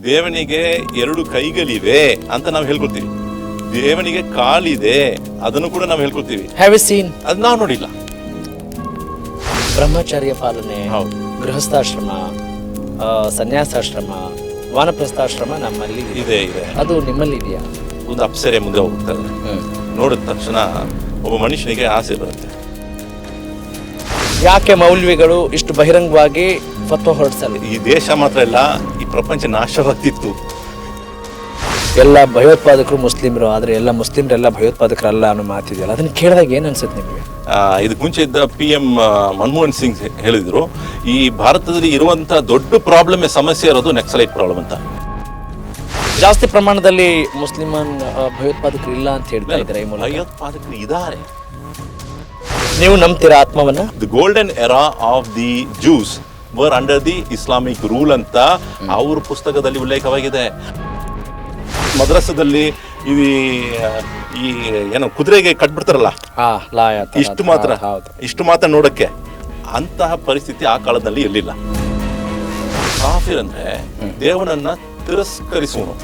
ದೇವನಿಗೆ 2 ಕೈಗಳಿವೆ ಅಂತ ನಾವು ಹೇಳ್ಕೊಳ್ತೀವಿ. ದೇವನಿಗೆ ಕಾಲಿದೆ ಅದನ್ನು ಕೂಡ ನಾವು ಹೇಳ್ಕೊಳ್ತೀವಿ. Have you seen? ಅದು ನಾವು ನೋಡಿಲ್ಲ. ಬ್ರಹ್ಮಚರ್ಯ ಪಾಲನೆ, ಹೌದು, ಗೃಹಸ್ಥಾಶ್ರಮ, ಸನ್ಯಾಸಾಶ್ರಮ, ವಾನಪ್ರಸ್ಥಾಶ್ರಮ ನಮ್ಮಲ್ಲಿ ಇದೆ. ಅದು ನಿಮ್ಮಲ್ಲಿ ಇದೆಯಾ? ಒಂದು ಅಪ್ಸರೆ ಮುಂದೆ ಹೋಗ್ತದೆ, ನೋಡಿದ ತಕ್ಷಣ ಒಬ್ಬ ಮನುಷ್ಯನಿಗೆ ಆಸೆ ಬರುತ್ತೆ. ಯಾಕೆ ಮೌಲ್ವಿಗಳು ಇಷ್ಟು ಬಹಿರಂಗವಾಗಿ ಫತ್ವ ಹೊರಡಿಸಲ್ಲ? ಈ ದೇಶ ಮಾತ್ರ ಇಲ್ಲ, ಈ ಪ್ರಪಂಚ ನಾಶವಾಗ್ತಿತ್ತು. ಎಲ್ಲ ಭಯೋತ್ಪಾದಕರು ಮುಸ್ಲಿಮರು, ಆದರೆ ಎಲ್ಲ ಮುಸ್ಲಿಮರೆಲ್ಲ ಭಯೋತ್ಪಾದಕರಲ್ಲ ಅನ್ನೋ ಮಾತಿದೆಯಲ್ಲ, ಅದನ್ನು ಕೇಳಿದಾಗ ಏನು ಅನ್ಸುತ್ತೆ ನಿಮಗೆ? ಇದಕ್ಕೆ ಮುಂಚೆ ಇದ್ದ PM ಮನಮೋಹನ್ ಸಿಂಗ್ ಹೇಳಿದ್ರು, ಈ ಭಾರತದಲ್ಲಿ ಇರುವಂತ ದೊಡ್ಡ ಪ್ರಾಬ್ಲಮ್ ಸಮಸ್ಯೆ ಇರೋದು ನಕ್ಸಲೈಟ್ ಪ್ರಾಬ್ಲಮ್ ಅಂತ. ಜಾಸ್ತಿ ಪ್ರಮಾಣದಲ್ಲಿ ಮುಸ್ಲಿಮನ್ ಭಯೋತ್ಪಾದಕರು ಇಲ್ಲ ಅಂತ ಹೇಳ್ತಾ ಇದ್ದಾರೆ. ಈ ಮೂಲಕ ಭಯೋತ್ಪಾದಕರು ಇದ್ದಾರೆ. ನೀವು ನಂಬ್ತೀರಾ ಆತ್ಮವನ್ನ? The golden era of the Jews were under the Islamic rule ಅಂತ ಅವ್ರ ಪುಸ್ತಕದಲ್ಲಿ ಉಲ್ಲೇಖವಾಗಿದೆ. ಮದ್ರಸದಲ್ಲಿ ಈ ಏನೋ ಕುದುರೆಗೆ ಕಟ್ಬಿಡ್ತಾರಲ್ಲ, ಇಷ್ಟು ಮಾತ್ರ ನೋಡಕ್ಕೆ, ಅಂತಹ ಪರಿಸ್ಥಿತಿ ಆ ಕಾಲದಲ್ಲಿ ಇರಲಿಲ್ಲ. ಕಾಫಿರ್ ಅಂದ್ರೆ ದೇವನನ್ನ ತಿರಸ್ಕರಿಸುವನು.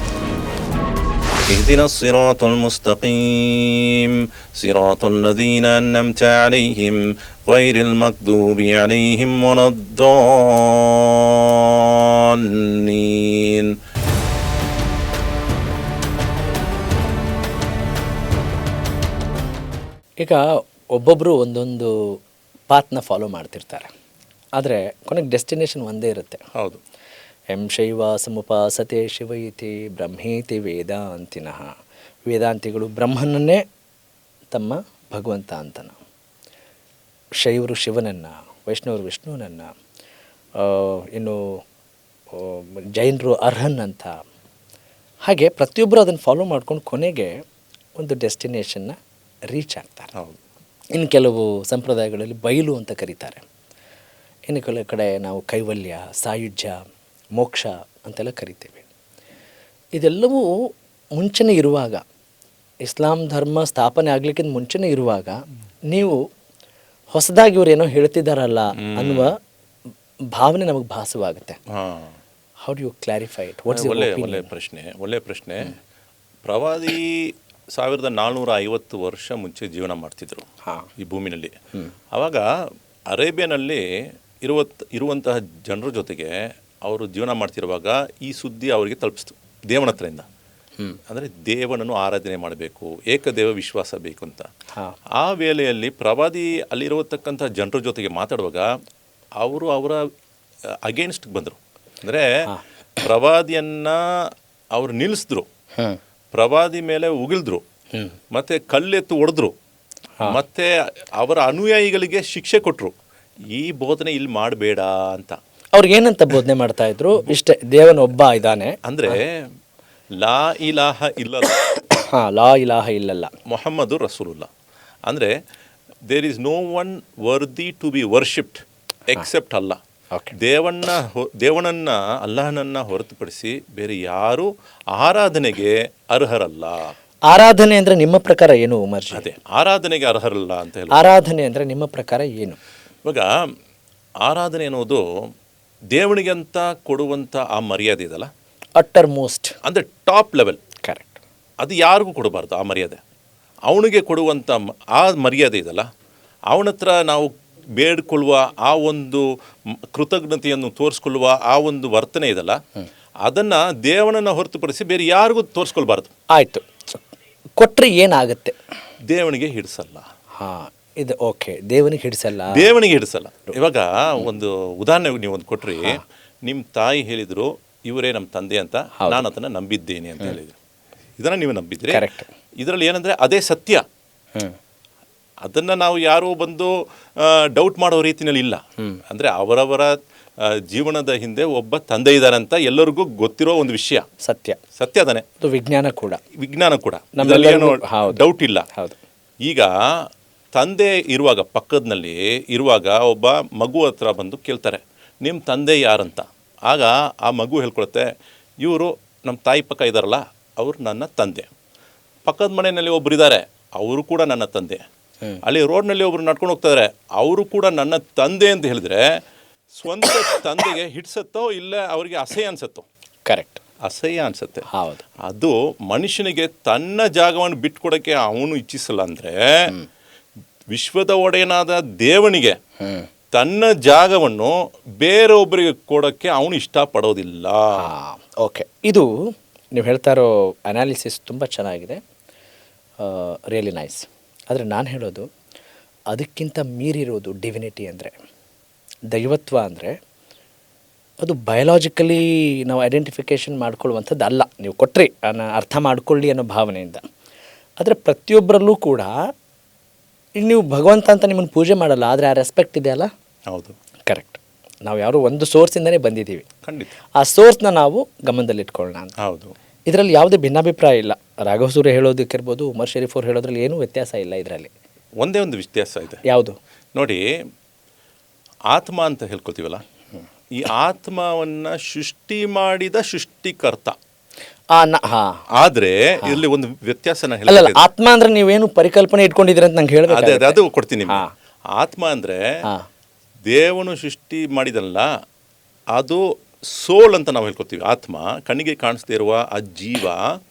اهدنا الصراط المستقيم صراط الذين أنعمت عليهم غير المغضوب عليهم ولا الضالين. ಈಗ ಒಬ್ಬೊಬ್ಬರು ಒಂದೊಂದು ಪಾತ್ನ ಫಾಲೋ ಮಾಡ್ತಿರ್ತಾರೆ, ಆದರೆ ಕೊನೆಗೆ ಡೆಸ್ಟಿನೇಷನ್ ಒಂದೇ ಇರುತ್ತೆ. ಹೌದು. ಶೈವ ಸಮುಪಾಸತೆ ಶಿವ ಇತಿ ಬ್ರಹ್ಮೇತಿ ವೇದಾಂತಿನಃ. ವೇದಾಂತಿಗಳು ಬ್ರಹ್ಮನನ್ನೇ ತಮ್ಮ ಭಗವಂತ ಅಂತನ, ಶೈವರು ಶಿವನನ್ನು, ವೈಷ್ಣವರು ವಿಷ್ಣುವನನ್ನು, ಇನ್ನು ಜೈನರು ಅರ್ಹನ್ ಅಂತ. ಹಾಗೆ ಪ್ರತಿಯೊಬ್ಬರು ಅದನ್ನು ಫಾಲೋ ಮಾಡ್ಕೊಂಡು ಕೊನೆಗೆ ಒಂದು ಡೆಸ್ಟಿನೇಷನ್ನ ರೀಚ್ ಆಗ್ತಾರೆ. ಹೌದು. ಇನ್ನು ಕೆಲವು ಸಂಪ್ರದಾಯಗಳಲ್ಲಿ ಬಯಲು ಅಂತ ಕರೀತಾರೆ, ಇನ್ನು ಕೆಲವು ಕಡೆ ನಾವು ಕೈವಲ್ಯ, ಸಾಯುಜ್ಯ, ಮೋಕ್ಷ ಅಂತೆಲ್ಲ ಕರಿತೇವೆ. ಇದೆಲ್ಲವೂ ಮುಂಚೆನೇ ಇರುವಾಗ, ಇಸ್ಲಾಂ ಧರ್ಮ ಸ್ಥಾಪನೆ ಆಗಲಿಕ್ಕಿಂತ ಮುಂಚೆನೇ ಇರುವಾಗ ನೀವು ಹೊಸದಾಗಿ ಇವರೇನೋ ಹೇಳ್ತಿದ್ದಾರಲ್ಲ ಅನ್ನುವ ಭಾವನೆ ನಮಗೆ ಭಾಸವಾಗುತ್ತೆ. How do you clarify it? ಒಳ್ಳೆ ಪ್ರಶ್ನೆ. ಪ್ರವಾದಿ 1450 ವರ್ಷ ಮುಂಚೆ ಜೀವನ ಮಾಡ್ತಿದ್ರು ಈ ಭೂಮಿನಲ್ಲಿ. ಆವಾಗ ಅರೇಬಿಯಾನಲ್ಲಿ ಇರುವಂತಹ ಜನರ ಜೊತೆಗೆ ಅವರು ಜೀವನ ಮಾಡ್ತಿರುವಾಗ ಈ ಸುದ್ದಿ ಅವರಿಗೆ ತಲುಪಿಸ್ತು ದೇವನ ಹತ್ರದಿಂದ. ಅಂದರೆ ದೇವನನ್ನು ಆರಾಧನೆ ಮಾಡಬೇಕು, ಏಕದೇವ ವಿಶ್ವಾಸ ಬೇಕು ಅಂತ. ಆ ವೇಳೆಯಲ್ಲಿ ಪ್ರವಾದಿ ಅಲ್ಲಿರತಕ್ಕಂಥ ಜನರ ಜೊತೆಗೆ ಮಾತಾಡುವಾಗ ಅವರು ಅವರ ಅಗೇನ್ಸ್ಟ್ ಬಂದರು. ಅಂದರೆ ಪ್ರವಾದಿಯನ್ನು ಅವರು ನಿಲ್ಲಿಸಿದ್ರು, ಪ್ರವಾದಿ ಮೇಲೆ ಉಗಿಳಿದ್ರು, ಮತ್ತು ಕಲ್ಲೆತ್ತು ಹೊಡೆದ್ರು, ಮತ್ತು ಅವರ ಅನುಯಾಯಿಗಳಿಗೆ ಶಿಕ್ಷೆ ಕೊಟ್ಟರು, ಈ ಬೋಧನೆ ಇಲ್ಲಿ ಮಾಡಬೇಡ ಅಂತ. ಅವ್ರಿಗೆ ಏನಂತ ಬೋಧನೆ ಮಾಡ್ತಾ ಇದ್ರು? ಇಷ್ಟೇ, ದೇವನ ಒಬ್ಬ ಇದ್ದಾನೆ, ಅಂದರೆ ಲಾ ಇಲಾಹ ಇಲ್ಲಲ್ಲ, ಲಾ ಇಲಾಹ ಇಲ್ಲಲ್ಲ, ಮೊಹಮ್ಮದು ರಸೂಲುಲ್ಲಾ. ಅಂದರೆ there is no one worthy to be worshipped except Allah. ದೇವನನ್ನ ಅಲ್ಲಾಹನನ್ನ ಹೊರತುಪಡಿಸಿ ಬೇರೆ ಯಾರು ಆರಾಧನೆಗೆ ಅರ್ಹರಲ್ಲ. ಆರಾಧನೆ ಅಂದ್ರೆ ನಿಮ್ಮ ಪ್ರಕಾರ ಏನು ಉಮರ್ಜಿ? ಅದೇ, ಆರಾಧನೆಗೆ ಅರ್ಹರಲ್ಲ ಅಂತ ಹೇಳಿ. ಆರಾಧನೆ ಅಂದ್ರೆ ನಿಮ್ಮ ಪ್ರಕಾರ ಏನು? ಇವಾಗ ಆರಾಧನೆ ಅನ್ನೋದು ದೇವನಿಗೆ ಅಂತ ಕೊಡುವಂಥ ಆ ಮರ್ಯಾದೆ ಇದಲ್ಲ, ಅಟ್ಟರ್ ಮೋಸ್ಟ್, ಅಂದರೆ ಟಾಪ್ ಲೆವೆಲ್. ಕರೆಕ್ಟ್. ಅದು ಯಾರಿಗೂ ಕೊಡಬಾರ್ದು ಆ ಮರ್ಯಾದೆ. ಅವನಿಗೆ ಕೊಡುವಂಥ ಆ ಮರ್ಯಾದೆ ಇದಲ್ಲ, ಅವನ ಹತ್ರ ನಾವು ಬೇಡ್ಕೊಳ್ಳುವ ಆ ಒಂದು ಕೃತಜ್ಞತೆಯನ್ನು ತೋರಿಸ್ಕೊಳ್ಳುವ ಆ ಒಂದು ವರ್ತನೆ ಇದಲ್ಲ, ಅದನ್ನು ದೇವನನ್ನು ಹೊರತುಪಡಿಸಿ ಬೇರೆ ಯಾರಿಗೂ ತೋರಿಸ್ಕೊಳ್ಬಾರ್ದು. ಆಯಿತು, ಕೊಟ್ಟರೆ ಏನಾಗುತ್ತೆ? ದೇವನಿಗೆ ಹಿಡಿಸಲ್ಲ. ಇದು ಓಕೆ, ದೇವನಿಗೆ ಹಿಡಿಸಲ್ಲ. ಇವಾಗ ಒಂದು ಉದಾಹರಣೆ ನೀವು ಒಂದು ಕೊಟ್ರಿ, ನಿಮ್ಮ ತಾಯಿ ಹೇಳಿದ್ರು ಇವರೇ ನಮ್ಮ ತಂದೆ ಅಂತ, ನಾನು ಅದನ್ನು ನಂಬಿದ್ದೇನೆ ಅಂತ ಹೇಳಿದ್ರು. ಇದನ್ನು ನೀವು ನಂಬಿದ್ರಿ. ಕರೆಕ್ಟ್. ಇದರಲ್ಲಿ ಏನಂದರೆ ಅದೇ ಸತ್ಯ. ಅದನ್ನು ನಾವು ಯಾರೂ ಬಂದು ಡೌಟ್ ಮಾಡೋ ರೀತಿಯಲ್ಲಿ ಇಲ್ಲ. ಅಂದರೆ ಅವರವರ ಜೀವನದ ಹಿಂದೆ ಒಬ್ಬ ತಂದೆ ಇದ್ದಾರೆ ಅಂತ ಎಲ್ಲರಿಗೂ ಗೊತ್ತಿರೋ ಒಂದು ವಿಷಯ. ಸತ್ಯ ತಾನೆ. ವಿಜ್ಞಾನ ಕೂಡ ಡೌಟ್ ಇಲ್ಲ. ಹೌದು. ಈಗ ತಂದೆ ಇರುವಾಗ, ಪಕ್ಕದಲ್ಲಿ ಇರುವಾಗ ಒಬ್ಬ ಮಗು ಹತ್ರ ಬಂದು ಕೇಳ್ತಾರೆ, ನಿಮ್ಮ ತಂದೆ ಯಾರಂತ. ಆಗ ಆ ಮಗು ಹೇಳ್ಕೊಳುತ್ತೆ, ಇವರು ನಮ್ಮ ತಾಯಿ ಪಕ್ಕ ಇದ್ದಾರಲ್ಲ, ಅವರು ನನ್ನ ತಂದೆ. ಪಕ್ಕದ ಮನೆಯಲ್ಲಿ ಒಬ್ರು ಇದ್ದಾರೆ, ಅವರು ಕೂಡ ನನ್ನ ತಂದೆ. ಅಲ್ಲಿ ರೋಡ್ನಲ್ಲಿ ಒಬ್ರು ನಡ್ಕೊಂಡು ಹೋಗ್ತಾರೆ, ಅವರು ಕೂಡ ನನ್ನ ತಂದೆ ಅಂತ ಹೇಳಿದ್ರೆ ಸ್ವಂತ ತಂದೆಗೆ ಹಿಡ್ಸತ್ತೋ ಇಲ್ಲ ಅವರಿಗೆ ಅಸಹ್ಯ ಅನ್ಸತ್ತೋ? ಕರೆಕ್ಟ್. ಅಸಹ್ಯ ಅನ್ಸುತ್ತೆ. ಹೌದು. ಅದು ಮನುಷ್ಯನಿಗೆ ತನ್ನ ಜಾಗವನ್ನು ಬಿಟ್ಕೊಡಕ್ಕೆ ಅವನು ಇಚ್ಛಿಸಲ್ಲ ಅಂದರೆ ವಿಶ್ವದ ಒಡೆಯನಾದ ದೇವನಿಗೆ ತನ್ನ ಜಾಗವನ್ನು ಬೇರೊಬ್ಬರಿಗೆ ಕೊಡೋಕ್ಕೆ ಅವನು ಇಷ್ಟಪಡೋದಿಲ್ಲ. ಓಕೆ, ಇದು ನೀವು ಹೇಳ್ತಾ ಇರೋ ಅನಾಲಿಸಿಸ್ ತುಂಬ ಚೆನ್ನಾಗಿದೆ, ರಿಯಲಿ ನೈಸ್. ಆದರೆ ನಾನು ಹೇಳೋದು ಅದಕ್ಕಿಂತ ಮೀರಿರೋದು ಡಿವಿನಿಟಿ ಅಂದರೆ, ದೈವತ್ವ ಅಂದರೆ ಅದು ಬಯೋಲಾಜಿಕಲಿ ನಾವು ಐಡೆಂಟಿಫಿಕೇಷನ್ ಮಾಡ್ಕೊಳ್ಳುವಂಥದ್ದು ಅಲ್ಲ. ನೀವು ಕೊಟ್ಟರೆ ಅರ್ಥ ಮಾಡ್ಕೊಳ್ಳಿ ಅನ್ನೋ ಭಾವನೆಯಿಂದ. ಆದರೆ ಪ್ರತಿಯೊಬ್ಬರಲ್ಲೂ ಕೂಡ ಈಗ ನೀವು ಭಗವಂತ ಅಂತ ನಿಮ್ಮನ್ನು ಪೂಜೆ ಮಾಡಲ್ಲ, ಆದರೆ ಆ ರೆಸ್ಪೆಕ್ಟ್ ಇದೆಯಲ್ಲ. ಹೌದು, ಕರೆಕ್ಟ್. ನಾವು ಯಾರೋ ಒಂದು ಸೋರ್ಸಿಂದನೇ ಬಂದಿದ್ದೀವಿ, ಖಂಡಿತ ಆ ಸೋರ್ಸ್ನ ನಾವು ಗಮನದಲ್ಲಿಟ್ಕೊಳ್ಳೋಣ ಅಂತ. ಹೌದು, ಇದರಲ್ಲಿ ಯಾವುದೇ ಭಿನ್ನಾಭಿಪ್ರಾಯ ಇಲ್ಲ. ರಾಘವ್ ಸೂರ್ಯ ಹೇಳೋದಕ್ಕಿರ್ಬೋದು, ಉಮರ್ ಶರೀಫ್ ಅವ್ರು ಹೇಳೋದ್ರಲ್ಲಿ ಏನೂ ವ್ಯತ್ಯಾಸ ಇಲ್ಲ. ಇದರಲ್ಲಿ ಒಂದೇ ಒಂದು ವ್ಯತ್ಯಾಸ ಇದೆ. ಯಾವುದು? ನೋಡಿ, ಆತ್ಮ ಅಂತ ಹೇಳ್ಕೊತೀವಲ್ಲ, ಈ ಆತ್ಮವನ್ನು ಸೃಷ್ಟಿ ಮಾಡಿದ ಸೃಷ್ಟಿಕರ್ತ. ಆದ್ರೆ ಇಲ್ಲಿ ಒಂದು ವ್ಯತ್ಯಾಸನ ಅಲ್ಲ, ಆತ್ಮ ಅಂದ್ರೆ ನೀವೇನು ಪರಿಕಲ್ಪನೆ ಇಟ್ಕೊಂಡಿದ್ದೀರ ಅಂತ ನಂಗೆ ಹೇಳಬೇಕು. ಅದೇ ಅದು ಕೊಡ್ತೀನಿ ನಿಮ್ಗೆ. ಆತ್ಮ ಅಂದ್ರೆ ದೇವನು ಸೃಷ್ಟಿ ಮಾಡಿದಲ್ಲ, ಅದು ಸೋಲ್ ಅಂತ ನಾವು ಹೇಳ್ಕೊತೀವಿ. ಆತ್ಮ ಕಣ್ಣಿಗೆ ಕಾಣಿಸ್ದೇ ಇರುವ ಆ ಜೀವ,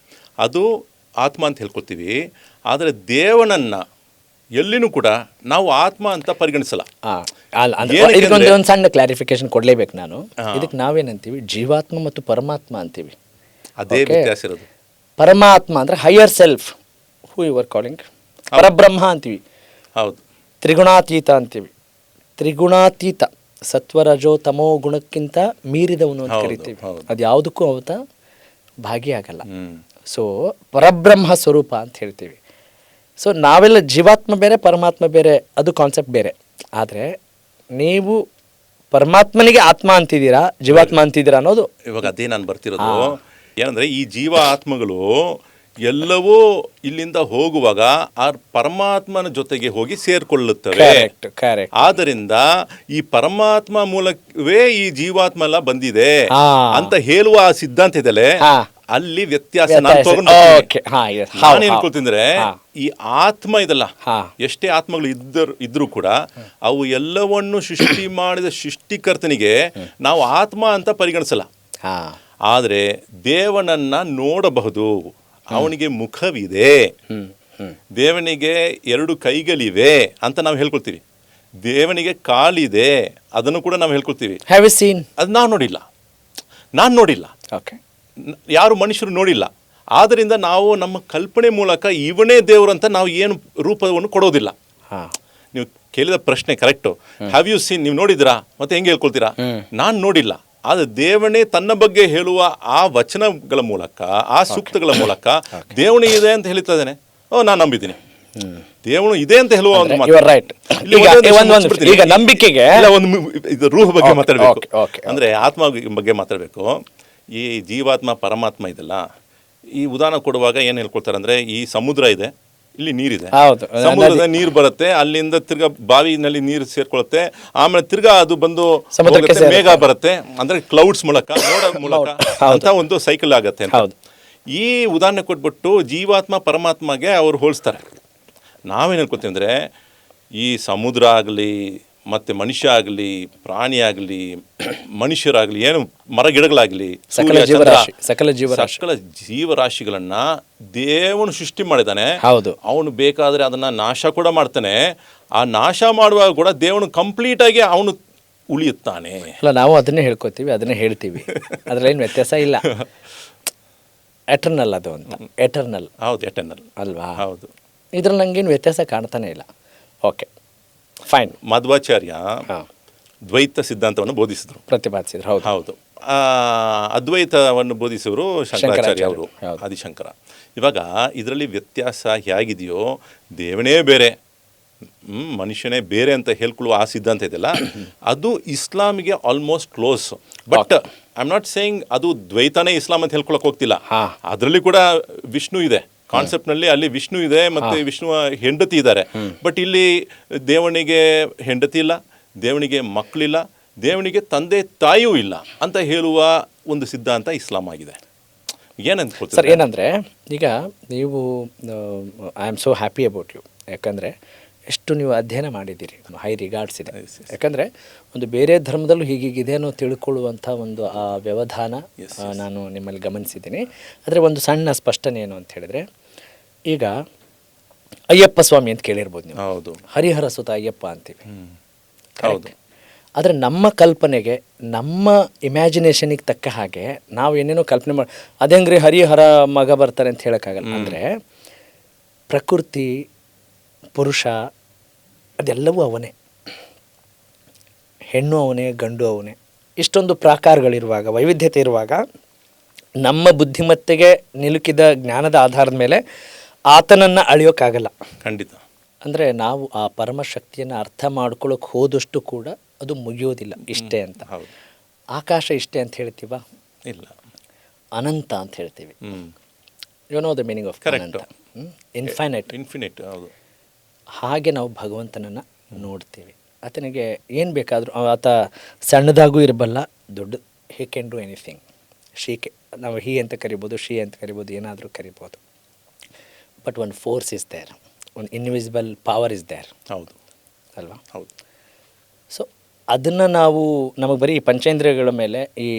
ಅದು ಆತ್ಮ ಅಂತ ಹೇಳ್ಕೊತೀವಿ. ಆದರೆ ದೇವನನ್ನ ಎಲ್ಲಿನೂ ಕೂಡ ನಾವು ಆತ್ಮ ಅಂತ ಪರಿಗಣಿಸಲ್ಲ. ಒಂದು ಸಣ್ಣ ಕ್ಲಾರಿಫಿಕೇಶನ್ ಕೊಡ್ಲೇಬೇಕು ನಾನು. ಇದಕ್ಕೆ ನಾವೇನಂತೀವಿ, ಜೀವಾತ್ಮ ಮತ್ತು ಪರಮಾತ್ಮ ಅಂತೀವಿ. ಅದೇ ವ್ಯತ್ಯಾಸ ಇರೋದು. ಪರಮಾತ್ಮ ಅಂದ್ರೆ higher self, who you are calling, ಪರಬ್ರಹ್ಮ ಅಂತೀವಿ. ಹೌದು. ತ್ರಿಗುಣಾತೀತ ಅಂತೀವಿ. ತ್ರಿಗುಣಾತೀತ, ಸತ್ವರಜೋ ತಮೋ ಗುಣಕ್ಕಿಂತ ಮೀರಿದವನು ಅಂತ ಕರಿತೀವಿ. ಅದು ಯಾವುದಕ್ಕೂ ಅವತ ಭಾಗಿಯಾಗಲ್ಲ. ಸೊ ಪರಬ್ರಹ್ಮ ಸ್ವರೂಪ ಅಂತ ಹೇಳ್ತೀವಿ. ಸೊ ನಾವೆಲ್ಲ ಜೀವಾತ್ಮ ಬೇರೆ, ಪರಮಾತ್ಮ ಬೇರೆ, ಅದು ಕಾನ್ಸೆಪ್ಟ್ ಬೇರೆ. ಆದರೆ ನೀವು ಪರಮಾತ್ಮನಿಗೆ ಆತ್ಮ ಅಂತಿದ್ದೀರಾ, ಜೀವಾತ್ಮ ಅಂತಿದ್ದೀರಾ ಅನ್ನೋದು ಇವಾಗ ಅದೇ ನಾನು ಬರ್ತಿರೋದು. ಏನಂದ್ರೆ ಈ ಜೀವ ಆತ್ಮಗಳು ಎಲ್ಲವೂ ಇಲ್ಲಿಂದ ಹೋಗುವಾಗ ಆ ಪರಮಾತ್ಮನ ಜೊತೆಗೆ ಹೋಗಿ ಸೇರ್ಕೊಳ್ಳುತ್ತವೆ. ಆದ್ದರಿಂದ ಈ ಪರಮಾತ್ಮ ಮೂಲಕವೇ ಈ ಜೀವಾತ್ಮ ಎಲ್ಲ ಬಂದಿದೆ ಅಂತ ಹೇಳುವ ಆ ಸಿದ್ಧಾಂತ ಇದೆಯಲ್ಲ, ಅಲ್ಲಿ ವ್ಯತ್ಯಾಸ ನಾನು ಏನ್ಕೊಳ್ತಿದ್ರೆ, ಈ ಆತ್ಮ ಇದಲ್ಲ, ಎಷ್ಟೇ ಆತ್ಮಗಳು ಇದ್ರೂ ಕೂಡ ಅವು ಎಲ್ಲವನ್ನು ಸೃಷ್ಟಿ ಮಾಡಿದ ಸೃಷ್ಟಿಕರ್ತನಿಗೆ ನಾವು ಆತ್ಮ ಅಂತ ಪರಿಗಣಿಸಲ್ಲ. ಆದರೆ ದೇವನನ್ನ ನೋಡಬಹುದು, ಅವನಿಗೆ ಮುಖವಿದೆ, ದೇವನಿಗೆ 2 ಕೈಗಳಿವೆ ಅಂತ ನಾವು ಹೇಳ್ಕೊಳ್ತೀವಿ. ದೇವನಿಗೆ ಕಾಲಿದೆ, ಅದನ್ನು ಕೂಡ ನಾವು ಹೇಳ್ಕೊಳ್ತೀವಿ. ಅದು ನಾವು ನೋಡಿಲ್ಲ, ಯಾರು ಮನುಷ್ಯರು ನೋಡಿಲ್ಲ. ಆದ್ದರಿಂದ ನಾವು ನಮ್ಮ ಕಲ್ಪನೆ ಮೂಲಕ ಇವನೇ ದೇವರು ಅಂತ ನಾವು ಏನು ರೂಪವನ್ನು ಕೊಡೋದಿಲ್ಲ. ನೀವು ಕೇಳಿದ ಪ್ರಶ್ನೆ ಕರೆಕ್ಟು. ಹ್ಯಾವ್ ಯು ಸೀನ್, ನೀವು ನೋಡಿದಿರಾ, ಮತ್ತೆ ಹೆಂಗೆ ಹೇಳ್ಕೊಳ್ತೀರಾ? ನಾನು ನೋಡಿಲ್ಲ, ಆದರೆ ದೇವನೇ ತನ್ನ ಬಗ್ಗೆ ಹೇಳುವ ಆ ವಚನಗಳ ಮೂಲಕ, ಆ ಸೂಕ್ತಗಳ ಮೂಲಕ ದೇವನು ಇದೆ ಅಂತ ಹೇಳ್ತಿದ್ದಾನೆ. ನಾನು ನಂಬಿದ್ದೀನಿ, ದೇವನು ಇದೆ ಅಂತ ಹೇಳುವ ನಂಬಿಕೆಗೆ ಇದು ರೂಹ ಬಗ್ಗೆ ಮಾತಾಡಬೇಕು. ಅಂದ್ರೆ ಆತ್ಮ ಬಗ್ಗೆ ಮಾತಾಡಬೇಕು. ಈ ಜೀವಾತ್ಮ ಪರಮಾತ್ಮ ಇದೆಲ್ಲ, ಈ ಉದಾಹರಣೆ ಕೊಡುವಾಗ ಏನು ಹೇಳ್ಕೊಳ್ತಾರೆ ಅಂದ್ರೆ, ಈ ಸಮುದ್ರ ಇದೆ, ಇಲ್ಲಿ ನೀರಿದೆ, ಸಮುದ್ರದ ನೀರು ಬರುತ್ತೆ, ಅಲ್ಲಿಂದ ತಿರ್ಗಾ ಬಾವಿನಲ್ಲಿ ನೀರು ಸೇರ್ಕೊಳ್ಳುತ್ತೆ, ಆಮೇಲೆ ತಿರ್ಗಾ ಅದು ಬಂದು ಮೇಘ ಬರುತ್ತೆ, ಅಂದ್ರೆ ಕ್ಲೌಡ್ಸ್ ಮೂಲಕ, ಮೋಡ ಮೂಲಕ ಅಂತ ಒಂದು ಸೈಕಲ್ ಆಗತ್ತೆ ಅಂತ. ಈ ಉದಾಹರಣೆ ಕೊಟ್ಬಿಟ್ಟು ಜೀವಾತ್ಮ ಪರಮಾತ್ಮಗೆ ಅವರು ಹೋಲಿಸ್ತಾರೆ. ನಾವೇನು ಹೇಳ್ಕೊತೀವಿ ಅಂದರೆ, ಈ ಸಮುದ್ರ ಆಗಲಿ, ಮತ್ತು ಮನುಷ್ಯ ಆಗಲಿ, ಪ್ರಾಣಿ ಆಗಲಿ, ಮನುಷ್ಯರಾಗಲಿ, ಏನು ಮರ ಗಿಡಗಳಾಗಲಿ, ಸಕಲ ಜೀವರಾಶಿಗಳನ್ನ ದೇವನು ಸೃಷ್ಟಿ ಮಾಡಿದ್ದಾನೆ. ಅವನು ಬೇಕಾದರೆ ಅದನ್ನ ನಾಶ ಕೂಡ ಮಾಡ್ತಾನೆ. ಆ ನಾಶ ಮಾಡುವಾಗ ಕೂಡ ದೇವನು ಕಂಪ್ಲೀಟ್ ಆಗಿ ಅವನು ಉಳಿಯುತ್ತಾನೆ. ಅಲ್ಲ, ನಾವು ಅದನ್ನೇ ಹೇಳ್ಕೊತೀವಿ, ಅದನ್ನೇ ಹೇಳ್ತೀವಿ, ಅದ್ರಲ್ಲೇನು ವ್ಯತ್ಯಾಸ ಇಲ್ಲ. ಎಟರ್ನಲ್ ಅದು ಅಂತ, ಎಟರ್ನಲ್. ಹೌದು, ಎಟರ್ನಲ್ ಅಲ್ವಾ? ಹೌದು. ಇದ್ರಲ್ಲಿ ನಂಗೇನು ವ್ಯತ್ಯಾಸ ಕಾಣ್ತಾನೆ ಇಲ್ಲ. Okay, fine. ಮಧ್ವಾಚಾರ್ಯ ದ್ವೈತ ಸಿದ್ಧಾಂತವನ್ನು ಬೋಧಿಸಿದ್ರು, ಪ್ರತಿಪಾದಿಸಿದ್ರು. ಹೌದು. ಅದ್ವೈತವನ್ನು ಬೋಧಿಸಿದ್ರು ಶಂಕರಾಚಾರ್ಯ ಅವರು, ಆದಿಶಂಕರ. ಇವಾಗ ಇದರಲ್ಲಿ ವ್ಯತ್ಯಾಸ ಹೇಗಿದೆಯೋ, ದೇವನೇ ಬೇರೆ, ಮನುಷ್ಯನೇ ಬೇರೆ ಅಂತ ಹೇಳ್ಕೊಳ್ಳುವ ಆ ಸಿದ್ಧಾಂತ ಇದೆಯಲ್ಲ, ಅದು ಇಸ್ಲಾಮಿಗೆ almost close. But I am not saying ಅದು ದ್ವೈತನೇ ಇಸ್ಲಾಂ ಅಂತ ಹೇಳ್ಕೊಳಕ್ ಹೋಗ್ತಿಲ್ಲ. ಅದರಲ್ಲಿ ಕೂಡ ವಿಷ್ಣು ಇದೆ ಕಾನ್ಸೆಪ್ಟ್ನಲ್ಲಿ, ಅಲ್ಲಿ ವಿಷ್ಣು ಇದೆ, ಮತ್ತೆ ವಿಷ್ಣುವ ಹೆಂಡತಿ ಇದ್ದಾರೆ. ಬಟ್ ಇಲ್ಲಿ ದೇವನಿಗೆ ಹೆಂಡತಿ ಇಲ್ಲ, ದೇವನಿಗೆ ಮಕ್ಕಳಿಲ್ಲ, ದೇವನಿಗೆ ತಂದೆ ತಾಯಿಯೂ ಇಲ್ಲ ಅಂತ ಹೇಳುವ ಒಂದು ಸಿದ್ಧಾಂತ ಇಸ್ಲಾಂ ಆಗಿದೆ. ಏನಂತ ಸರ್, ಏನಂದರೆ ಈಗ ನೀವು I am so happy about you. ಯಾಕಂದರೆ ಎಷ್ಟು ನೀವು ಅಧ್ಯಯನ ಮಾಡಿದ್ದೀರಿ, ಹೈ ರಿಗಾರ್ಡ್ಸ್ ಇದೆ. ಯಾಕಂದರೆ ಒಂದು ಬೇರೆ ಧರ್ಮದಲ್ಲೂ ಹೀಗೀಗಿದೆ ಅನ್ನೋ ತಿಳ್ಕೊಳ್ಳುವಂಥ ಒಂದು ಆ ವ್ಯವಧಾನ ನಾನು ನಿಮ್ಮಲ್ಲಿ ಗಮನಿಸಿದ್ದೀನಿ. ಆದರೆ ಒಂದು ಸಣ್ಣ ಸ್ಪಷ್ಟನೆ ಏನು ಅಂತ ಹೇಳಿದ್ರೆ, ಈಗ ಅಯ್ಯಪ್ಪ ಸ್ವಾಮಿ ಅಂತ ಕೇಳಿರ್ಬೋದು ನೀವು. ಹೌದು, ಹರಿಹರ ಸುತ ಅಯ್ಯಪ್ಪ ಅಂತೀವಿ. ಹೌದು. ಆದರೆ ನಮ್ಮ ಕಲ್ಪನೆಗೆ, ನಮ್ಮ ಇಮ್ಯಾಜಿನೇಷನಿಗೆ ತಕ್ಕ ಹಾಗೆ ನಾವು ಏನೇನೋ ಕಲ್ಪನೆ ಮಾಡಿ ಅದೇಂಗ್ರಿ ಹರಿಹರ ಮಗ ಬರ್ತಾರೆ ಅಂತ ಹೇಳೋಕ್ಕಾಗಲ್ಲ. ಅಂದರೆ ಪ್ರಕೃತಿ, ಪುರುಷ ಅದೆಲ್ಲವೂ ಅವನೇ, ಹೆಣ್ಣು ಅವನೇ, ಗಂಡು ಅವನೇ. ಇಷ್ಟೊಂದು ಪ್ರಾಕಾರಗಳಿರುವಾಗ, ವೈವಿಧ್ಯತೆ ಇರುವಾಗ, ನಮ್ಮ ಬುದ್ಧಿಮತ್ತೆಗೆ ನಿಲುಕಿದ ಜ್ಞಾನದ ಆಧಾರದ ಮೇಲೆ ಆತನನ್ನು ಅಳಿಯೋಕ್ಕಾಗಲ್ಲ. ಖಂಡಿತ. ಅಂದರೆ ನಾವು ಆ ಪರಮಶಕ್ತಿಯನ್ನು ಅರ್ಥ ಮಾಡ್ಕೊಳ್ಳೋಕೆ ಹೋದಷ್ಟು ಕೂಡ ಅದು ಮುಗಿಯೋದಿಲ್ಲ. ಇಷ್ಟೇ ಅಂತ. ಆಕಾಶ ಇಷ್ಟೇ ಅಂತ ಹೇಳ್ತೀವ? ಇಲ್ಲ. ಅನಂತ ಅಂತ ಹೇಳ್ತೀವಿ. You know the meaning of ananta. Infinite. ಹೌದು. ಹಾಗೆ ನಾವು ಭಗವಂತನನ್ನು ನೋಡ್ತೀವಿ. ಆತನಿಗೆ ಏನು ಬೇಕಾದರೂ ಆತ ಸಣ್ಣದಾಗೂ ಇರಬಲ್ಲ, ದೊಡ್ಡ ಹಿ ಕ್ಯಾನ್ ಡೂ ಎನಿಥಿಂಗ್. ನಾವು ಹಿ ಅಂತ ಕರಿಬೋದು, ಶಿ ಅಂತ ಕರಿಬೋದು, ಏನಾದರೂ ಕರಿಬೋದು. But one force is there, ಒಂದು ಇನ್ವಿಸಿಬಲ್ ಪವರ್ ಇಸ್ ದೇರ್. ಹೌದು ಅಲ್ವಾ? ಹೌದು. ಸೊ ಅದನ್ನು ನಾವು ನಮಗೆ ಬರೀ ಪಂಚೇಂದ್ರಿಯಗಳ ಮೇಲೆ ಈ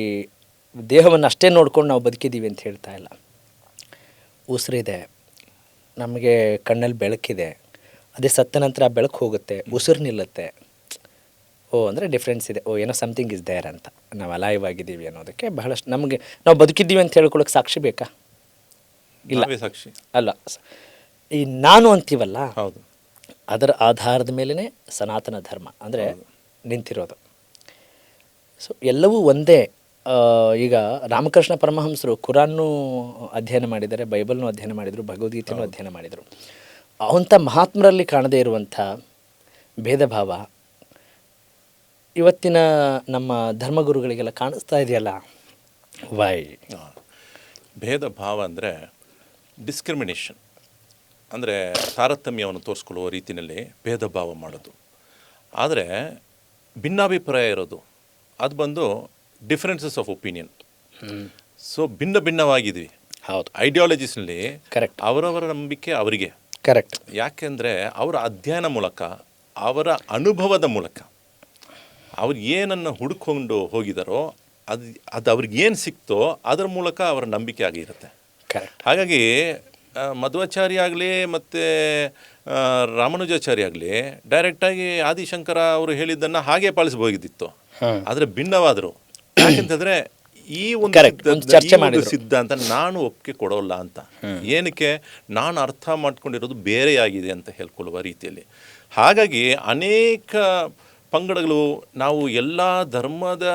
ದೇಹವನ್ನು ಅಷ್ಟೇ ನೋಡ್ಕೊಂಡು ನಾವು ಬದುಕಿದ್ದೀವಿ ಅಂತ ಹೇಳ್ತಾ ಇಲ್ಲ. ಉಸಿರಿದೆ, ನಮಗೆ ಕಣ್ಣಲ್ಲಿ ಬೆಳಕಿದೆ, ಅದೇ ಸತ್ತ ನಂತರ ಆ ಬೆಳಕು ಹೋಗುತ್ತೆ, ಉಸಿರು ನಿಲ್ಲುತ್ತೆ. ಅಂದರೆ ಡಿಫ್ರೆನ್ಸ್ ಇದೆ. ಏನೋ ಸಮಥಿಂಗ್ ಇಸ್ ದೇರ್ ಅಂತ. ನಾವು ಅಲೈವ್ ಆಗಿದ್ದೀವಿ ಅನ್ನೋದಕ್ಕೆ ಬಹಳಷ್ಟು ನಮಗೆ ನಾವು ಬದುಕಿದ್ದೀವಿ ಅಂತ ಹೇಳ್ಕೊಳ್ಳೋಕೆ ಸಾಕ್ಷಿ ಬೇಕಾ? ಇಲ್ಲ, ಸಾಕ್ಷಿ ಅಲ್ಲ. ಈ ನಾನು ಅಂತೀವಲ್ಲ, ಹೌದು, ಅದರ ಆಧಾರದ ಮೇಲೇ ಸನಾತನ ಧರ್ಮ ಅಂದರೆ ನಿಂತಿರೋದು. ಸೊ ಎಲ್ಲವೂ ಒಂದೇ. ಈಗ ರಾಮಕೃಷ್ಣ ಪರಮಹಂಸರು ಕುರಾನ್ನೂ ಅಧ್ಯಯನ ಮಾಡಿದ್ದಾರೆ, ಬೈಬಲ್ನೂ ಅಧ್ಯಯನ ಮಾಡಿದರು, ಭಗವದ್ಗೀತೆನೂ ಅಧ್ಯಯನ ಮಾಡಿದರು. ಅವಂಥ ಮಹಾತ್ಮರಲ್ಲಿ ಕಾಣದೇ ಇರುವಂಥ ಭೇದ ಭಾವ ಇವತ್ತಿನ ನಮ್ಮ ಧರ್ಮಗುರುಗಳಿಗೆಲ್ಲ ಕಾಣಿಸ್ತಾ ಇದೆಯಲ್ಲ. ವೈ? ಭೇದ ಭಾವ ಅಂದರೆ ಡಿಸ್ಕ್ರಿಮಿನೇಷನ್, ಅಂದರೆ ತಾರತಮ್ಯವನ್ನು ತೋರಿಸ್ಕೊಳ್ಳುವ ರೀತಿಯಲ್ಲಿ ಭೇದ ಭಾವ ಮಾಡೋದು. ಆದರೆ ಭಿನ್ನಾಭಿಪ್ರಾಯ ಇರೋದು ಅದು ಬಂದು ಡಿಫರೆನ್ಸಸ್ ಆಫ್ ಒಪಿನಿಯನ್. ಸೊ ಭಿನ್ನವಾಗಿದ್ದೀವಿ. ಹೌದು. ಐಡಿಯಾಲಜೀಸ್ನಲ್ಲಿ ಕರೆಕ್ಟ್. ಅವರವರ ನಂಬಿಕೆ ಅವರಿಗೆ ಕರೆಕ್ಟ್. ಯಾಕೆಂದರೆ ಅವರ ಅಧ್ಯಯನ ಮೂಲಕ, ಅವರ ಅನುಭವದ ಮೂಲಕ, ಅವ್ರು ಏನನ್ನು ಹುಡುಕೊಂಡು ಹೋಗಿದಾರೋ ಅದು ಅವ್ರಿಗೆ ಏನು ಸಿಕ್ತೋ ಅದರ ಮೂಲಕ ಅವರ ನಂಬಿಕೆ ಆಗಿರುತ್ತೆ. ಕರೆಕ್ಟ್. ಹಾಗಾಗಿ ಮಧ್ವಾಚಾರ್ಯ ಆಗಲಿ ಮತ್ತು ರಾಮಾನುಜಾಚಾರ್ಯ ಆಗಲಿ ಡೈರೆಕ್ಟಾಗಿ ಆದಿಶಂಕರ ಅವರು ಹೇಳಿದ್ದನ್ನು ಹಾಗೆ ಪಾಲಿಸಬಹುದಿತ್ತು. ಆದರೆ ಭಿನ್ನವಾದರು. ಯಾಕೆಂತಂದರೆ ಈ ಒಂದು ಸಿದ್ಧಾಂತ ನಾನು ಒಪ್ಪಿಗೆ ಕೊಡೋಲ್ಲ ಅಂತ. ಏನಕ್ಕೆ? ನಾನು ಅರ್ಥ ಮಾಡ್ಕೊಂಡಿರೋದು ಬೇರೆಯಾಗಿದೆ ಅಂತ ಹೇಳ್ಕೊಳ್ಳುವ ರೀತಿಯಲ್ಲಿ. ಹಾಗಾಗಿ ಅನೇಕ ಪಂಗಡಗಳು ನಾವು ಎಲ್ಲ ಧರ್ಮದ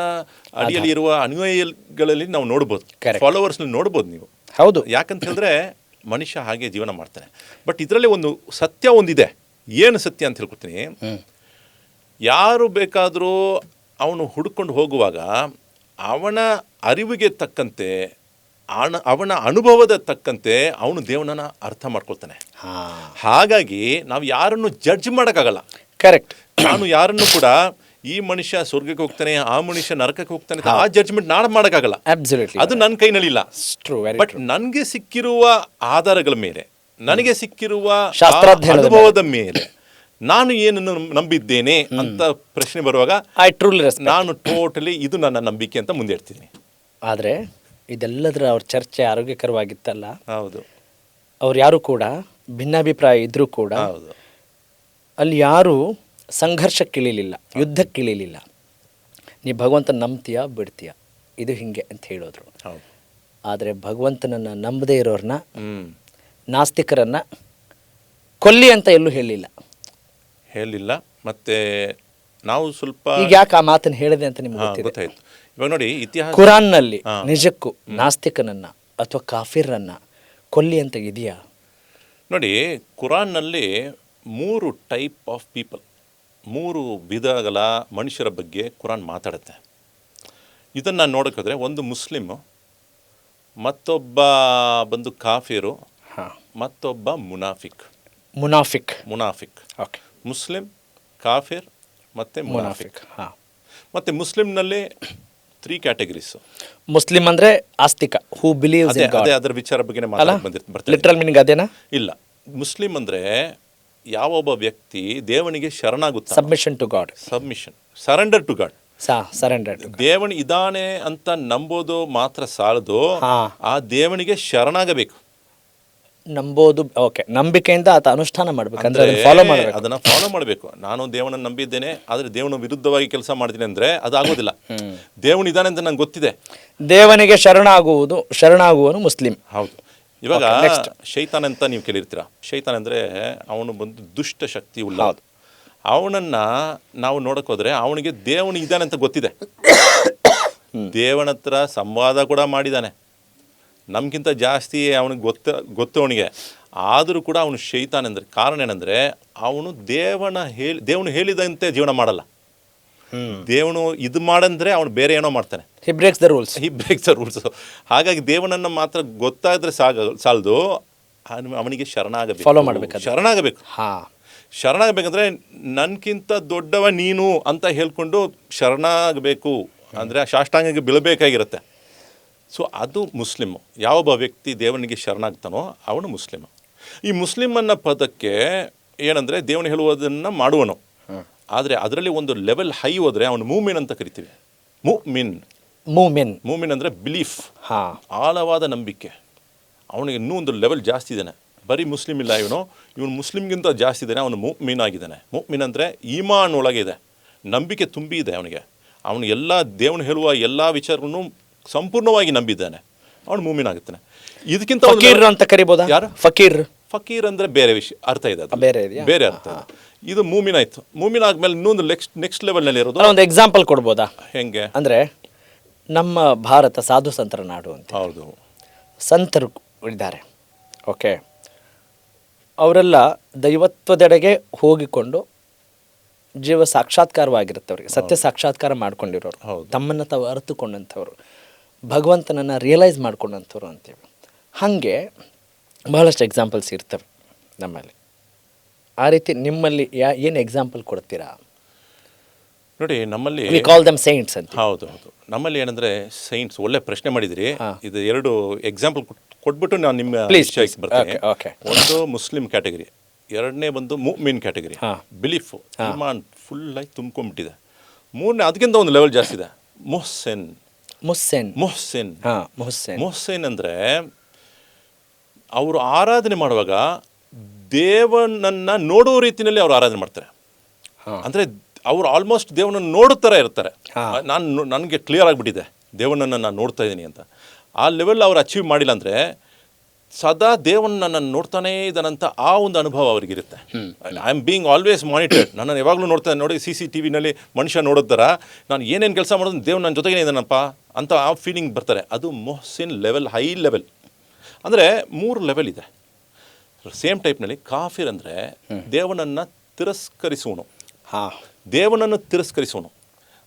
ಅಡಿಯಲ್ಲಿ ಇರುವ ಅನುಯಾಯಿಗಳಲ್ಲಿ ನಾವು ನೋಡ್ಬೋದು, ಫಾಲೋವರ್ಸ್ನಲ್ಲಿ ನೋಡ್ಬೋದು ನೀವು. ಹೌದು. ಯಾಕಂತ ಹೇಳಿದ್ರೆ ಮನುಷ್ಯ ಹಾಗೆ ಜೀವನ ಮಾಡ್ತಾನೆ. ಬಟ್ ಇದರಲ್ಲಿ ಒಂದು ಸತ್ಯ ಒಂದಿದೆ. ಏನು ಸತ್ಯ ಅಂತ ಹೇಳ್ಕೊಡ್ತೀನಿ. ಯಾರು ಬೇಕಾದರೂ ಅವನು ಹುಡ್ಕೊಂಡು ಹೋಗುವಾಗ ಅವನ ಅರಿವಿಗೆ ತಕ್ಕಂತೆ, ಅವನ ಅನುಭವದ ತಕ್ಕಂತೆ ಅವನು ದೇವನನ್ನು ಅರ್ಥ ಮಾಡ್ಕೊಳ್ತಾನೆ. ಹಾಗಾಗಿ ನಾವು ಯಾರನ್ನು ಜಡ್ಜ್ ಮಾಡೋಕ್ಕಾಗಲ್ಲ. ಕರೆಕ್ಟ್. ನಾನು ಯಾರನ್ನು ಕೂಡ ಈ ಮನುಷ್ಯ ಸ್ವರ್ಗಕ್ಕೆ ಹೋಗ್ತಾನೆ, ಆ ಮನುಷ್ಯ ನರಕಕ್ಕೆ ಹೋಗ್ತಾನೆ, ಆ ಜಡ್ಜ್ಮೆಂಟ್ ನಾನು ಮಾಡೋಕ್ಕಾಗಲ್ಲ. ಅದು ನನ್ನ ಕೈನಲ್ಲಿಲ್ಲ. ಬಟ್ ನನಗೆ ಸಿಕ್ಕಿರುವ ಆಧಾರಗಳ ಮೇಲೆ, ನನಗೆ ಸಿಕ್ಕಿರುವ ಅನುಭವದ ಮೇಲೆ ನಾನು ಏನನ್ನು ನಂಬಿದ್ದೇನೆ ಅಂತ ಪ್ರಶ್ನೆ ಬರುವಾಗ ನಾನು ಟೋಟಲಿ ಇದು ನನ್ನ ನಂಬಿಕೆ ಅಂತ ಮುಂದೆ ಇಡ್ತೀನಿ. ಆದರೆ ಇದೆಲ್ಲದರ ಅವ್ರ ಚರ್ಚೆ ಆರೋಗ್ಯಕರವಾಗಿತ್ತಲ್ಲ. ಹೌದು. ಅವ್ರು ಯಾರು ಕೂಡ ಭಿನ್ನಾಭಿಪ್ರಾಯ ಇದ್ರೂ ಕೂಡ ಅಲ್ಲಿ ಯಾರು ಸಂಘರ್ಷಕ್ಕಿಳಿಲಿಲ್ಲ, ಯುದ್ಧಕ್ಕಿಳಿಲಿಲ್ಲ. ನೀ ಭಗವಂತನ ನಂಬ್ತೀಯ ಬಿಡ್ತೀಯ, ಇದು ಹಿಂಗೆ ಅಂತ ಹೇಳಿದ್ರು. ಆದರೆ ಭಗವಂತನನ್ನು ನಂಬದೇ ಇರೋರನ್ನ, ನಾಸ್ತಿಕರನ್ನು ಕೊಲ್ಲಿ ಅಂತ ಎಲ್ಲೂ ಹೇಳಿಲ್ಲ. ಮತ್ತೆ ನಾವು ಸ್ವಲ್ಪ ಈಗ ಯಾಕೆ ಆ ಮಾತನ್ನು ಹೇಳಿದೆ ಅಂತ ನಿಮ್ಗೆ ಗೊತ್ತಾಯ್ತು. ಇವಾಗ ನೋಡಿ, ಇತಿಹಾಸ ಕುರಾನ್ನಲ್ಲಿ ನಿಜಕ್ಕೂ ನಾಸ್ತಿಕನನ್ನ ಅಥವಾ ಕಾಫಿರನ್ನ ಕೊಲ್ಲಿ ಅಂತ ಇದೆಯಾ? ನೋಡಿ, ಕುರಾನ್ನಲ್ಲಿ 3 ಟೈಪ್ ಆಫ್ ಪೀಪಲ್, 3 ವಿಧಗಳ ಮನುಷ್ಯರ ಬಗ್ಗೆ ಕುರಾನ್ ಮಾತಾಡುತ್ತೆ. ಇದನ್ನು ನೋಡೋಕ್ಕೋದ್ರೆ ಒಂದು ಮುಸ್ಲಿಮು, ಮತ್ತೊಬ್ಬ ಬಂದು ಕಾಫಿರು, ಮತ್ತೊಬ್ಬ ಮುನಾಫಿಕ್. ಓಕೆ. ಮುಸ್ಲಿಂ, ಕಾಫಿರ್ ಮತ್ತು ಮುನಾಫಿಕ್. ಮತ್ತು ಮುಸ್ಲಿಮ್ನಲ್ಲಿ 3 ಕ್ಯಾಟಗರೀಸು. ಮುಸ್ಲಿಂ ಅಂದರೆ ಆಸ್ತಿಕ, ಹೂ ಬಿಲೀವ್ಸ್ ಇನ್ ಗಾಡ್. ಅದರ ವಿಚಾರ ಬಗ್ಗೆ ಮಾತಾಡಿ ಲಿಟರಲ್ ಮೀನಿಂಗ್ ಅದೇನಾ? ಇಲ್ಲ. ಮುಸ್ಲಿಂ ಅಂದರೆ ಯಾವೊಬ್ಬ ವ್ಯಕ್ತಿ ದೇವನಿಗೆ ಶರಣಾಗುತ್ತ, submission to God, submission, surrender to God, surrender. ದೇವನು ಇದಾನೆ ಅಂತ ನಂಬೋದು ಮಾತ್ರ ಸಾಲದು, ಆ ದೇವನಿಗೆ ಶರಣಾಗಬೇಕು. ನಂಬೋದು, ಓಕೆ, ನಂಬಿಕೆಯಿಂದ ಆತ ಅನುಷ್ಠಾನ ಮಾಡಬೇಕು, ಅಂದ್ರೆ ಫಾಲೋ ಮಾಡಬೇಕು, ಅದನ್ನ ಫಾಲೋ ಮಾಡಬೇಕು. ನಾನು ದೇವನನ್ನು ನಂಬಿದ್ದೇನೆ ಆದರೆ ದೇವನ ವಿರುದ್ಧವಾಗಿ ಕೆಲಸ ಮಾಡ್ತೀನಿ ಅಂದ್ರೆ ಅದಾಗೋದಿಲ್ಲ. ದೇವನು ಇದಾನೆ ಅಂತ ನಂಗೆ ಗೊತ್ತಿದೆ. ದೇವನಿಗೆ ಶರಣಾಗುವನು ಮುಸ್ಲಿಂ. ಹೌದು. ಇವಾಗ ಶೈತಾನ್ ಅಂತ ನೀವು ಕೇಳಿರ್ತೀರ. ಶೈತಾನ್ ಅಂದ್ರೆ ಅವನು ಬಂದು ದುಷ್ಟ ಶಕ್ತಿ ಉಳ್ಳ. ಅವನನ್ನ ನಾವು ನೋಡಕ್ ಹೋದ್ರೆ ಅವನಿಗೆ ದೇವನು ಇದ್ದಾನೆ ಅಂತ ಗೊತ್ತಿದೆ. ದೇವನ ಹತ್ರ ಸಂವಾದ ಕೂಡ ಮಾಡಿದ್ದಾನೆ. ನಮ್ಗಿಂತ ಜಾಸ್ತಿ ಅವನಿಗೆ ಗೊತ್ತು ಅವನಿಗೆ. ಆದರೂ ಕೂಡ ಅವನು ಶೈತಾನ್ ಅಂದ್ರೆ ಕಾರಣ ಏನಂದ್ರೆ ಅವನು ದೇವನು ಹೇಳಿದಂತೆ ಜೀವನ ಮಾಡಲ್ಲ. ದೇವನು ಇದು ಮಾಡಂದ್ರೆ ಅವನು ಬೇರೆ ಏನೋ ಮಾಡ್ತಾನೆ. He breaks the rules. ಹಾಗಾಗಿ ದೇವನನ್ನ ಮಾತ್ರ ಗೊತ್ತಾದ್ರೆ ಸಾಲದು, ಅವನಿಗೆ ಶರಣಾಗಬೇಕು, ಫಾಲೋ ಮಾಡಬೇಕು, ಶರಣಾಗಬೇಕಂದ್ರೆ ನನ್ಕಿಂತ ದೊಡ್ಡವ ನೀನು ಅಂತ ಹೇಳ್ಕೊಂಡು ಶರಣಾಗಬೇಕು, ಅಂದರೆ ಸಾಷ್ಟಾಂಗಕ್ಕೆ ಬೀಳಬೇಕಾಗಿರುತ್ತೆ. ಸೊ ಅದು ಮುಸ್ಲಿಮು. ಯಾವೊಬ್ಬ ವ್ಯಕ್ತಿ ದೇವನಿಗೆ ಶರಣಾಗ್ತಾನೋ ಅವನು ಮುಸ್ಲಿಮ್. ಈ ಮುಸ್ಲಿಮ್ ಅನ್ನೋ ಪದಕ್ಕೆ ಏನಂದರೆ ದೇವನು ಹೇಳುವುದನ್ನು ಮಾಡುವನು. ಆದರೆ ಅದರಲ್ಲಿ ಒಂದು ಲೆವೆಲ್ ಹೈ ಹೋದರೆ ಅವನು ಮೂಮಿನ್ ಅಂತ ಕರಿತೀವಿ. ಮೂಮಿನ್ ಅಂದರೆ ಬಿಲೀಫ್, ಆಳವಾದ ನಂಬಿಕೆ. ಅವನಿಗೆ ಇನ್ನೂ ಒಂದು ಲೆವೆಲ್ ಜಾಸ್ತಿ ಇದ್ದಾನೆ. ಬರೀ ಮುಸ್ಲಿಮ್ ಇಲ್ಲ, ಇವನು ಮುಸ್ಲಿಮ್ಗಿಂತ ಜಾಸ್ತಿ ಇದ್ದಾನೆ. ಅವನು ಮುಅ್ಮಿನ್ ಆಗಿದ್ದಾನೆ. ಮುಅ್ಮಿನ್ ಅಂದರೆ ಈಮಾನ್ ಒಳಗೆ ಇದೆ, ನಂಬಿಕೆ ತುಂಬಿ ಇದೆ ಅವನಿಗೆ. ಅವನು ಎಲ್ಲ ದೇವನು ಹೇಳುವ ಎಲ್ಲ ವಿಚಾರಗಳನ್ನು ಸಂಪೂರ್ಣವಾಗಿ ನಂಬಿದ್ದಾನೆ, ಅವನು ಮುಅ್ಮಿನ್ ಆಗುತ್ತಾನೆ. ಇದಕ್ಕಿಂತ ಫಕೀರ್ ಅಂತ ಕರಿಬೋದಾ? ಯಾರು ಫಕೀರ್ ಅಂದರೆ ಬೇರೆ ವಿಷಯ, ಅರ್ಥ ಇದೆ, ಅದು ಬೇರೆ ಅರ್ಥ. ಇದು ಮೂಮಿನ್ ಆಯ್ತು. ಮೂಮಿನ್ ಆದ್ಮೇಲೆ ಇನ್ನೊಂದು ನೆಕ್ಸ್ಟ್ ಲೆವೆಲ್ನಲ್ಲಿ ಇರೋದು. ಒಂದು ಎಕ್ಸಾಂಪಲ್ ಕೊಡ್ಬೋದಾ? ಹೆಂಗೆ ಅಂದರೆ ನಮ್ಮ ಭಾರತ ಸಾಧು ಸಂತರ ನಾಡು ಅಂತ. ಹೌದು, ಸಂತರು ಇದ್ದಾರೆ. ಓಕೆ, ಅವರೆಲ್ಲ ದೈವತ್ವದೆಡೆಗೆ ಹೋಗಿಕೊಂಡು ಜೀವ ಸಾಕ್ಷಾತ್ಕಾರವಾಗಿರುತ್ತೆ ಅವರಿಗೆ, ಸತ್ಯ ಸಾಕ್ಷಾತ್ಕಾರ ಮಾಡ್ಕೊಂಡಿರೋರು, ತಮ್ಮನ್ನು ತಾವು ಅರಿತುಕೊಂಡಂಥವ್ರು, ಭಗವಂತನನ್ನು ರಿಯಲೈಸ್ ಮಾಡ್ಕೊಂಡಂಥವ್ರು ಅಂತೀವಿ. ಹಾಗೆ ಬಹಳಷ್ಟು ಎಕ್ಸಾಂಪಲ್ಸ್ ಇರ್ತವೆ ನಮ್ಮಲ್ಲಿ. ಆ ರೀತಿ ನಿಮ್ಮಲ್ಲಿ ಏನು ಎಕ್ಸಾಂಪಲ್ ಕೊಡ್ತೀರಾ? ನೋಡಿ, ನಮ್ಮಲ್ಲಿ ವಿ ಕಾಲ್ ದಮ್ ಸೈಂಟ್ಸ್ ಅಂತ. ಹೌದು, ನಮ್ಮಲ್ಲಿ ಏನಂದರೆ ಸೈಂಟ್ಸ್. ಒಳ್ಳೆ ಪ್ರಶ್ನೆ ಮಾಡಿದಿರಿ. ಇದು ಎರಡು ಎಕ್ಸಾಂಪಲ್ ಕೊಟ್ಬಿಟ್ಟು ನಾನು ನಿಮ್ಮ ವಿಷಯಕ್ಕೆ ಬರ್ತೀನಿ. ಒಂದು ಮುಸ್ಲಿಂ ಕ್ಯಾಟಗರಿ, ಎರಡನೇ ಬಂದು ಮುಅ್ಮಿನ್ ಕ್ಯಾಟಗರಿ. ಬಿಲೀಫ್, ಇಮಾನ್ ಫುಲ್ ಆಗಿ ತುಂಬ್ಕೊಂಡ್ಬಿಟ್ಟಿದೆ. ಮೂರನೇ ಅದಕ್ಕಿಂತ ಒಂದು ಲೆವೆಲ್ ಜಾಸ್ತಿ ಇದೆ, ಮೊಹ್ಸೆನ್ ಅಂದರೆ ಅವರು ಆರಾಧನೆ ಮಾಡುವಾಗ ದೇವನನ್ನು ನೋಡುವ ರೀತಿಯಲ್ಲಿ ಅವರು ಆರಾಧನೆ ಮಾಡ್ತಾರೆ. ಅಂದರೆ ಅವರು ಆಲ್ಮೋಸ್ಟ್ ದೇವನನ್ನು ನೋಡುತ್ತರ ಇರ್ತಾರೆ. ನನಗೆ ಕ್ಲಿಯರ್ ಆಗಿಬಿಟ್ಟಿದೆ ದೇವನನ್ನು ನಾನು ನೋಡ್ತಾ ಇದ್ದೀನಿ ಅಂತ. ಆ ಲೆವೆಲ್ ಅವ್ರು ಅಚೀವ್ ಮಾಡಿಲ್ಲ ಅಂದರೆ ಸದಾ ದೇವನನ್ನು ನಾನು ನೋಡ್ತಾನೇ ಇದ್ದಾನಂತ ಆ ಒಂದು ಅನುಭವ ಅವ್ರಿಗಿರುತ್ತೆ. I am being always monitored. ನನ್ನನ್ನು ಯಾವಾಗಲೂ ನೋಡ್ತಾನೆ. ನೋಡಿ, CCTVನಲ್ಲಿ ಮನುಷ್ಯ ನೋಡೋದರ ನಾನು ಏನೇನು ಕೆಲಸ ಮಾಡೋದು ದೇವ್ರು ನನ್ನ ಜೊತೆಗೇ ಇದ್ದಾನಪ್ಪ ಅಂತ ಆ ಫೀಲಿಂಗ್ ಬರ್ತಾರೆ. ಅದು ಮೊಹ್ಸಿನ್ ಲೆವೆಲ್, ಹೈ ಲೆವೆಲ್. ಅಂದರೆ 3 ಲೆವೆಲ್ ಇದೆ. ಸೇಮ್ ಟೈಪ್ನಲ್ಲಿ ಕಾಫಿರ್ ಅಂದರೆ ದೇವನನ್ನು ತಿರಸ್ಕರಿಸುವನು,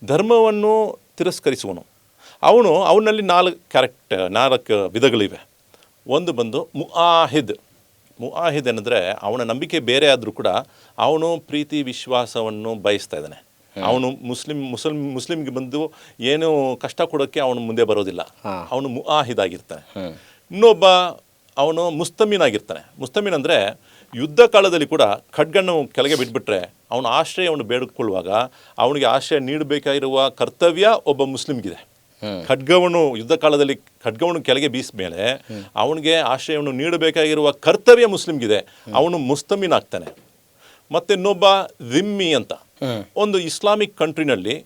ಧರ್ಮವನ್ನು ತಿರಸ್ಕರಿಸುವನು. ಅವನಲ್ಲಿ 4 ವಿಧಗಳಿವೆ. ಒಂದು ಬಂದು ಮುಆಹಿದ್ ಏನಂದರೆ ಅವನ ನಂಬಿಕೆ ಬೇರೆ ಆದರೂ ಕೂಡ ಅವನು ಪ್ರೀತಿ ವಿಶ್ವಾಸವನ್ನು ಬಯಸ್ತಾ ಇದ್ದಾನೆ. ಅವನು ಮುಸ್ಲಿಮ್ಗೆ ಬಂದು ಏನು ಕಷ್ಟ ಕೊಡೋಕ್ಕೆ ಅವನು ಮುಂದೆ ಬರೋದಿಲ್ಲ. ಅವನು ಮುಆಹಿದ್ ಆಗಿರ್ತಾನೆ. ಇನ್ನೊಬ್ಬ ಅವನು ಮುಸ್ತಮೀನ್ ಆಗಿರ್ತಾನೆ. ಮುಸ್ತಮೀನ್ ಅಂದರೆ ಯುದ್ಧ ಕಾಲದಲ್ಲಿ ಕೂಡ ಖಡ್ಗನ್ನು ಕೆಳಗೆ ಬಿಟ್ಬಿಟ್ರೆ ಅವನ ಆಶ್ರಯವನ್ನು ಬೇಡಿಕೊಳ್ಳುವಾಗ ಅವನಿಗೆ ಆಶ್ರಯ ನೀಡಬೇಕಾಗಿರುವ ಕರ್ತವ್ಯ ಒಬ್ಬ ಮುಸ್ಲಿಮ್ಗಿದೆ. ಯುದ್ಧ ಕಾಲದಲ್ಲಿ ಖಡ್ಗವನ್ನು ಕೆಳಗೆ ಬೀಸಿದ ಮೇಲೆ ಅವನಿಗೆ ಆಶ್ರಯವನ್ನು ನೀಡಬೇಕಾಗಿರುವ ಕರ್ತವ್ಯ ಮುಸ್ಲಿಮ್ಗಿದೆ. ಅವನು ಮುಸ್ತಮೀನ್ ಆಗ್ತಾನೆ. ಮತ್ತು ಇನ್ನೊಬ್ಬ ಜಿಮ್ಮಿ ಅಂತ, ಒಂದು ಇಸ್ಲಾಮಿಕ್ ಕಂಟ್ರಿನಲ್ಲಿ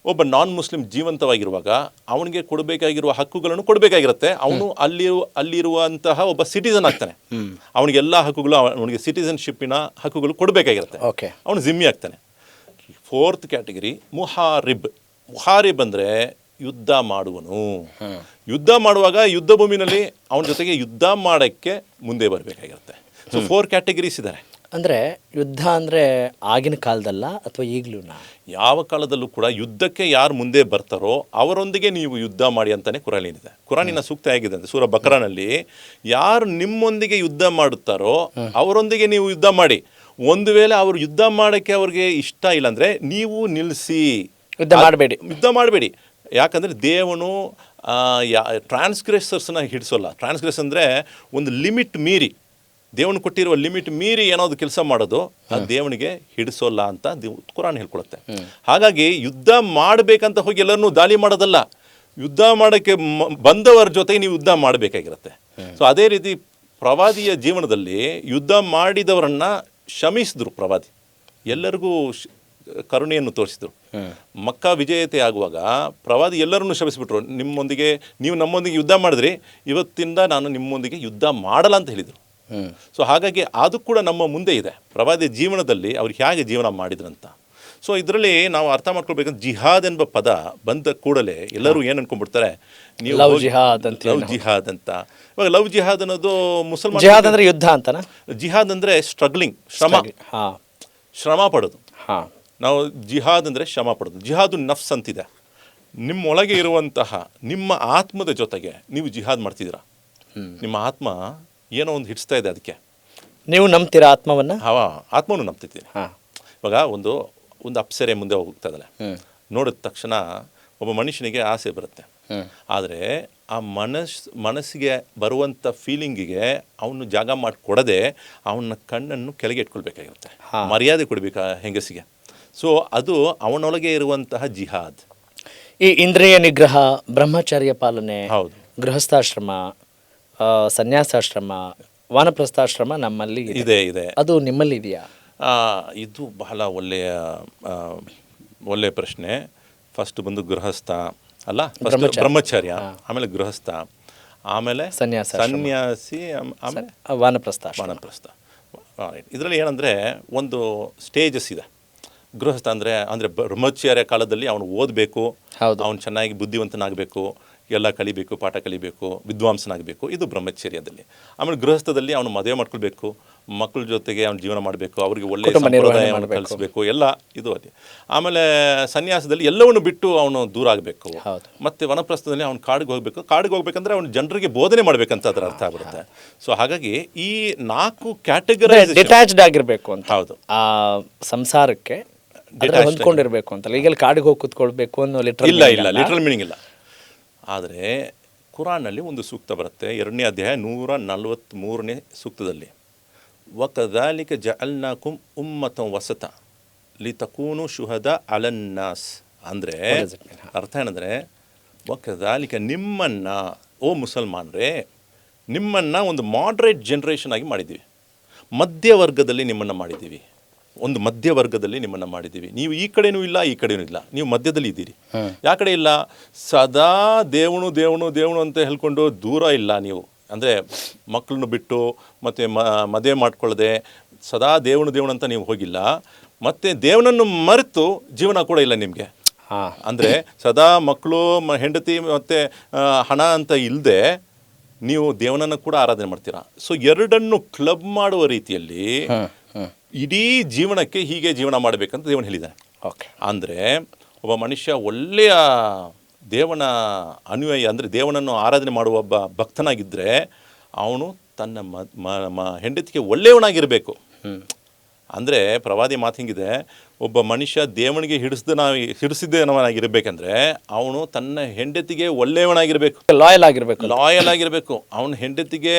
ಒಬ್ಬ ನಾನ್ ಮುಸ್ಲಿಂ ಜೀವಂತವಾಗಿರುವಾಗ ಅವನಿಗೆ ಕೊಡಬೇಕಾಗಿರುವ ಹಕ್ಕುಗಳನ್ನು ಕೊಡಬೇಕಾಗಿರುತ್ತೆ. ಅವನು ಅಲ್ಲಿರುವಂತಹ ಒಬ್ಬ ಸಿಟಿಸನ್ ಆಗ್ತಾನೆ. ಅವನಿಗೆಲ್ಲ ಹಕ್ಕುಗಳು, ಅವನಿಗೆ ಸಿಟಿಸನ್ಶಿಪ್ಪಿನ ಹಕ್ಕುಗಳು ಕೊಡಬೇಕಾಗಿರುತ್ತೆ. ಅವನು ಜಿಮ್ಮಿ ಆಗ್ತಾನೆ. 4th ಕ್ಯಾಟಗರಿ ಮುಹಾರಿಬ್ ಅಂದರೆ ಯುದ್ಧ ಮಾಡುವನು. ಯುದ್ಧ ಮಾಡುವಾಗ ಯುದ್ಧ ಭೂಮಿನಲ್ಲಿ ಅವನ ಜೊತೆಗೆ ಯುದ್ಧ ಮಾಡೋಕ್ಕೆ ಮುಂದೆ ಬರಬೇಕಾಗಿರುತ್ತೆ. ಸೊ 4 ಕ್ಯಾಟಗರೀಸ್ ಇದ್ದಾರೆ. ಅಂದರೆ ಯುದ್ಧ ಅಂದರೆ ಆಗಿನ ಕಾಲದಲ್ಲ ಅಥವಾ ಈಗಲೂ? ಯಾವ ಕಾಲದಲ್ಲೂ ಕೂಡ ಯುದ್ಧಕ್ಕೆ ಯಾರು ಮುಂದೆ ಬರ್ತಾರೋ ಅವರೊಂದಿಗೆ ನೀವು ಯುದ್ಧ ಮಾಡಿ ಅಂತಾನೆ ಕುರಾನಿದೆ. ಕುರಾನಿನ ಸೂಕ್ತ ಆಗಿದೆ ಅಂತ ಸೂರ ಬಕರಾನಲ್ಲಿ, ಯಾರು ನಿಮ್ಮೊಂದಿಗೆ ಯುದ್ಧ ಮಾಡುತ್ತಾರೋ ಅವರೊಂದಿಗೆ ನೀವು ಯುದ್ಧ ಮಾಡಿ. ಒಂದು ವೇಳೆ ಅವರು ಯುದ್ಧ ಮಾಡೋಕ್ಕೆ ಅವ್ರಿಗೆ ಇಷ್ಟ ಇಲ್ಲ ಅಂದರೆ ನೀವು ನಿಲ್ಲಿಸಿ, ಯುದ್ಧ ಮಾಡಬೇಡಿ. ಯಾಕಂದರೆ ದೇವನು ಟ್ರಾನ್ಸ್ಗ್ರೆಸರ್ಸ್ನ ಹಿಡಿಸೋಲ್ಲ. ಟ್ರಾನ್ಸ್ಗ್ರೆಸ್ ಅಂದರೆ ಒಂದು ಲಿಮಿಟ್ ಮೀರಿ ದೇವನು ಕೊಟ್ಟಿರುವ ಲಿಮಿಟ್ ಮೀರಿ ಏನಾದ್ರು ಕೆಲಸ ಮಾಡೋದು ಅದು ದೇವನಿಗೆ ಹಿಡಿಸೋಲ್ಲ ಅಂತ ಕುರಾನ್ ಹೇಳ್ಕೊಳುತ್ತೆ. ಹಾಗಾಗಿ ಯುದ್ಧ ಮಾಡಬೇಕಂತ ಹೋಗಿ ಎಲ್ಲರನ್ನೂ ದಾಳಿ ಮಾಡೋದಲ್ಲ, ಯುದ್ಧ ಮಾಡೋಕ್ಕೆ ಬಂದವರ ಜೊತೆಗೆ ನೀವು ಯುದ್ಧ ಮಾಡಬೇಕಾಗಿರುತ್ತೆ. ಸೊ ಅದೇ ರೀತಿ ಪ್ರವಾದಿಯ ಜೀವನದಲ್ಲಿ ಯುದ್ಧ ಮಾಡಿದವರನ್ನ ಕ್ಷಮಿಸಿದ್ರು ಪ್ರವಾದಿ, ಎಲ್ಲರಿಗೂ ಕರುಣೆಯನ್ನು ತೋರಿಸಿದ್ರು. ಮಕ್ಕಾ ವಿಜಯತೆ ಆಗುವಾಗ ಪ್ರವಾದಿ ಎಲ್ಲರನ್ನೂ ಕ್ಷಮಿಸಿಬಿಟ್ರು. ನೀವು ನಮ್ಮೊಂದಿಗೆ ಯುದ್ಧ ಮಾಡಿದ್ರಿ, ಇವತ್ತಿಂದ ನಾನು ನಿಮ್ಮೊಂದಿಗೆ ಯುದ್ಧ ಮಾಡಲ್ಲ ಅಂತ ಹೇಳಿದರು. ಸೊ ಹಾಗಾಗಿ ಅದು ಕೂಡ ನಮ್ಮ ಮುಂದೆ ಇದೆ, ಪ್ರವಾದಿ ಜೀವನದಲ್ಲಿ ಅವ್ರು ಹೇಗೆ ಜೀವನ ಮಾಡಿದ್ರಂತ. ಸೊ ಇದರಲ್ಲಿ ನಾವು ಅರ್ಥ ಮಾಡ್ಕೊಳ್ಬೇಕಂದ್ರೆ ಜಿಹಾದ್ ಎಂಬ ಪದ ಬಂದ ಕೂಡಲೇ ಎಲ್ಲರೂ ಏನು ಅನ್ಕೊಂಡ್ಬಿಡ್ತಾರೆ, ನೀವು ಲವ್ ಜಿಹಾದ್ ಅಂತ. ಇವಾಗ ಲವ್ ಜಿಹಾದ್ ಅನ್ನೋದು ಮುಸಲ್ಮಾನ, ಜಿಹಾದ್ ಅಂದ್ರೆ ಯುದ್ಧ ಅಂತನಾ? ಜಿಹಾದ್ ಅಂದ್ರೆ ಸ್ಟ್ರಗ್ಲಿಂಗ್, ಶ್ರಮ ಪಡೋದು. ನಾವು ಜಿಹಾದ್ ಅಂದರೆ ಶ್ರಮ ಪಡೋದು. ಜಿಹಾದು ನಫ್ಸ್ ಅಂತಿದೆ, ನಿಮ್ಮೊಳಗೆ ಇರುವಂತಹ ನಿಮ್ಮ ಆತ್ಮದ ಜೊತೆಗೆ ನೀವು ಜಿಹಾದ್ ಮಾಡ್ತಿದ್ದೀರಾ. ನಿಮ್ಮ ಆತ್ಮ ಏನೋ ಒಂದು ಹಿಡಿಸ್ತಾ ಇದೆ, ಅದಕ್ಕೆ ನೀವು ನಂಬ್ತೀರಾ ಆತ್ಮವನ್ನು? ಆತ್ಮವನ್ನು ನಂಬ್ತಿದ್ದೀನಿ. ಇವಾಗ ಒಂದು ಅಪ್ಸರೆ ಮುಂದೆ ಹೋಗ್ತಾ ಇದ್ದಾಳೆ, ನೋಡಿದ ತಕ್ಷಣ ಒಬ್ಬ ಮನುಷ್ಯನಿಗೆ ಆಸೆ ಬರುತ್ತೆ. ಆದರೆ ಆ ಮನಸ್ಸಿಗೆ ಬರುವಂಥ ಫೀಲಿಂಗಿಗೆ ಅವನು ಜಾಗ ಮಾಡಿಕೊಡದೆ ಅವನ ಕಣ್ಣನ್ನು ಕೆಳಗೆ ಇಟ್ಕೊಳ್ಬೇಕಾಗಿರುತ್ತೆ, ಮರ್ಯಾದೆ ಕೊಡಬೇಕು ಹೆಂಗಸಿಗೆ. ಸೊ ಅದು ಅವನೊಳಗೆ ಇರುವಂತಹ ಜಿಹಾದ್. ಈ ಇಂದ್ರಿಯ ನಿಗ್ರಹ, ಬ್ರಹ್ಮಚರ್ಯ ಪಾಲನೆ, ಹೌದು, ಗೃಹಸ್ಥಾಶ್ರಮ, ಸನ್ಯಾಸಾಶ್ರಮ, ವಾನಪ್ರಸ್ಥಾಶ್ರಮ ನಮ್ಮಲ್ಲಿ ಇದೆ. ಅದು ನಿಮ್ಮಲ್ಲಿ ಇದೆಯಾ? ಇದು ಬಹಳ ಒಳ್ಳೆಯ ಪ್ರಶ್ನೆ. ಫಸ್ಟ್ ಬಂದು ಗೃಹಸ್ಥ ಅಲ್ಲ, ಬ್ರಹ್ಮಚರ್ಯ, ಆಮೇಲೆ ಗೃಹಸ್ಥ, ಆಮೇಲೆ ಸನ್ಯಾಸಿ, ಆಮೇಲೆ ವಾನಪ್ರಸ್ಥ. ಇದರಲ್ಲಿ ಏನಂದರೆ ಒಂದು ಸ್ಟೇಜಸ್ ಇದೆ. ಗೃಹಸ್ಥ ಅಂದರೆ ಬ್ರಹ್ಮಚರ್ಯ ಕಾಲದಲ್ಲಿ ಅವನು ಓದಬೇಕು, ಅವನು ಚೆನ್ನಾಗಿ ಬುದ್ಧಿವಂತನಾಗಬೇಕು, ಎಲ್ಲ ಕಲಿಬೇಕು, ಪಾಠ ಕಲಿಬೇಕು, ವಿದ್ವಾಂಸನಾಗಬೇಕು, ಇದು ಬ್ರಹ್ಮಚರ್ಯದಲ್ಲಿ. ಆಮೇಲೆ ಗೃಹಸ್ಥದಲ್ಲಿ ಅವನು ಮದುವೆ ಮಾಡ್ಕೊಳ್ಬೇಕು, ಮಕ್ಕಳ ಜೊತೆಗೆ ಅವನು ಜೀವನ ಮಾಡಬೇಕು, ಅವರಿಗೆ ಒಳ್ಳೆಯ ಸಂಪ್ರದಾಯವನ್ನು ಕಲಿಸಬೇಕು, ಎಲ್ಲ ಇದು ಅಲ್ಲಿ. ಆಮೇಲೆ ಸನ್ಯಾಸದಲ್ಲಿ ಎಲ್ಲವನ್ನು ಬಿಟ್ಟು ಅವನು ದೂರ ಆಗಬೇಕು. ಮತ್ತು ವನಪ್ರಸ್ಥದಲ್ಲಿ ಅವನು ಕಾಡಿಗೆ ಹೋಗಬೇಕು. ಕಾಡಿಗೆ ಹೋಗ್ಬೇಕಂದ್ರೆ ಅವನು ಜನರಿಗೆ ಬೋಧನೆ ಮಾಡಬೇಕಂತ ಅದರ ಅರ್ಥ ಆಗಿರುತ್ತೆ. ಸೊ ಹಾಗಾಗಿ ಈ 4 ಕ್ಯಾಟಗರಿ ಡಿಟ್ಯಾಚ್ಡ್ ಆಗಿರಬೇಕು ಅಂತ. ಹೌದು, ಆ ಸಂಸಾರಕ್ಕೆ ಹೊಂದ್ಕೊಂಡಿರ್ಬೇಕು ಅಂತ. ಈಗ ಕಾಡಿಗೆ ಹೋಗಿ ಕೂತ್ಕೊಳ್ಬೇಕು ಅನ್ನೋ ಇಲ್ಲ, ಲಿಟ್ರಲ್ ಮೀನಿಂಗ್ ಇಲ್ಲ. ಆದರೆ ಕುರಾನ್ನಲ್ಲಿ ಒಂದು ಸೂಕ್ತ ಬರುತ್ತೆ, 2ನೇ ಅಧ್ಯಾಯ 143ನೇ ಸೂಕ್ತದಲ್ಲಿ, ವಕದಾಲಿಕ ಜಅಲ್ನಾಕುಂ ಉಮ್ಮತಂ ವಸತ ಲಿತಕೂನು ಶುಹದಾ ಅಲನ್ನಾಸ್. ಅಂದರೆ ಅರ್ಥ ಏನಂದರೆ, ವಕದಾಲಿಕ ನಿಮ್ಮನ್ನು, ಓ ಮುಸಲ್ಮಾನರೇ, ನಿಮ್ಮನ್ನು ಒಂದು ಮಾಡ್ರೇಟ್ ಜನ್ರೇಷನ್ ಆಗಿ ಮಾಡಿದ್ದೀವಿ, ಮಧ್ಯವರ್ಗದಲ್ಲಿ ನಿಮ್ಮನ್ನು ಮಾಡಿದ್ದೀವಿ, ಒಂದು ಮಧ್ಯವರ್ಗದಲ್ಲಿ ನಿಮ್ಮನ್ನು ಮಾಡಿದ್ದೀವಿ. ನೀವು ಈ ಕಡೆನೂ ಇಲ್ಲ, ಈ ಕಡೆನೂ ಇಲ್ಲ, ನೀವು ಮಧ್ಯದಲ್ಲಿ ಇದ್ದೀರಿ. ಯಾವ ಕಡೆ ಇಲ್ಲ, ಸದಾ ದೇವನು ಅಂತ ಹೇಳ್ಕೊಂಡು ದೂರ ಇಲ್ಲ ನೀವು. ಅಂದರೆ ಮಕ್ಕಳನ್ನು ಬಿಟ್ಟು ಮತ್ತು ಮದುವೆ ಮಾಡ್ಕೊಳ್ಳದೆ ಸದಾ ದೇವನು ಅಂತ ನೀವು ಹೋಗಿಲ್ಲ, ಮತ್ತು ದೇವನನ್ನು ಮರೆತು ಜೀವನ ಕೂಡ ಇಲ್ಲ ನಿಮಗೆ. ಅಂದರೆ ಸದಾ ಮಕ್ಕಳು, ಹೆಂಡತಿ ಮತ್ತು ಹಣ ಅಂತ ಇಲ್ಲದೆ ನೀವು ದೇವನನ್ನು ಕೂಡ ಆರಾಧನೆ ಮಾಡ್ತೀರಾ. ಸೊ ಎರಡನ್ನು ಕ್ಲಬ್ ಮಾಡುವ ರೀತಿಯಲ್ಲಿ ಇಡೀ ಜೀವನಕ್ಕೆ ಹೀಗೆ ಜೀವನ ಮಾಡಬೇಕಂತ ದೇವನು ಹೇಳಿದ್ದಾನೆ. ಅಂದರೆ ಒಬ್ಬ ಮನುಷ್ಯ ಒಳ್ಳೆಯ ದೇವನ ಅನ್ವಯ, ಅಂದರೆ ದೇವನನ್ನು ಆರಾಧನೆ ಮಾಡುವ ಒಬ್ಬ ಭಕ್ತನಾಗಿದ್ದರೆ ಅವನು ತನ್ನ ಹೆಂಡತಿಗೆ ಒಳ್ಳೆಯವನಾಗಿರಬೇಕು. ಅಂದರೆ ಪ್ರವಾದಿ ಮಾತು ಹಿಂಗಿದೆ, ಒಬ್ಬ ಮನುಷ್ಯ ದೇವನಿಗೆ ಹಿಡಿಸಿದ್ದೇನವನಾಗಿರ್ಬೇಕಂದ್ರೆ ಅವನು ತನ್ನ ಹೆಂಡತಿಗೆ ಒಳ್ಳೆಯವನಾಗಿರಬೇಕು, ಲಾಯಲ್ ಆಗಿರಬೇಕು, ಅವನ ಹೆಂಡತಿಗೆ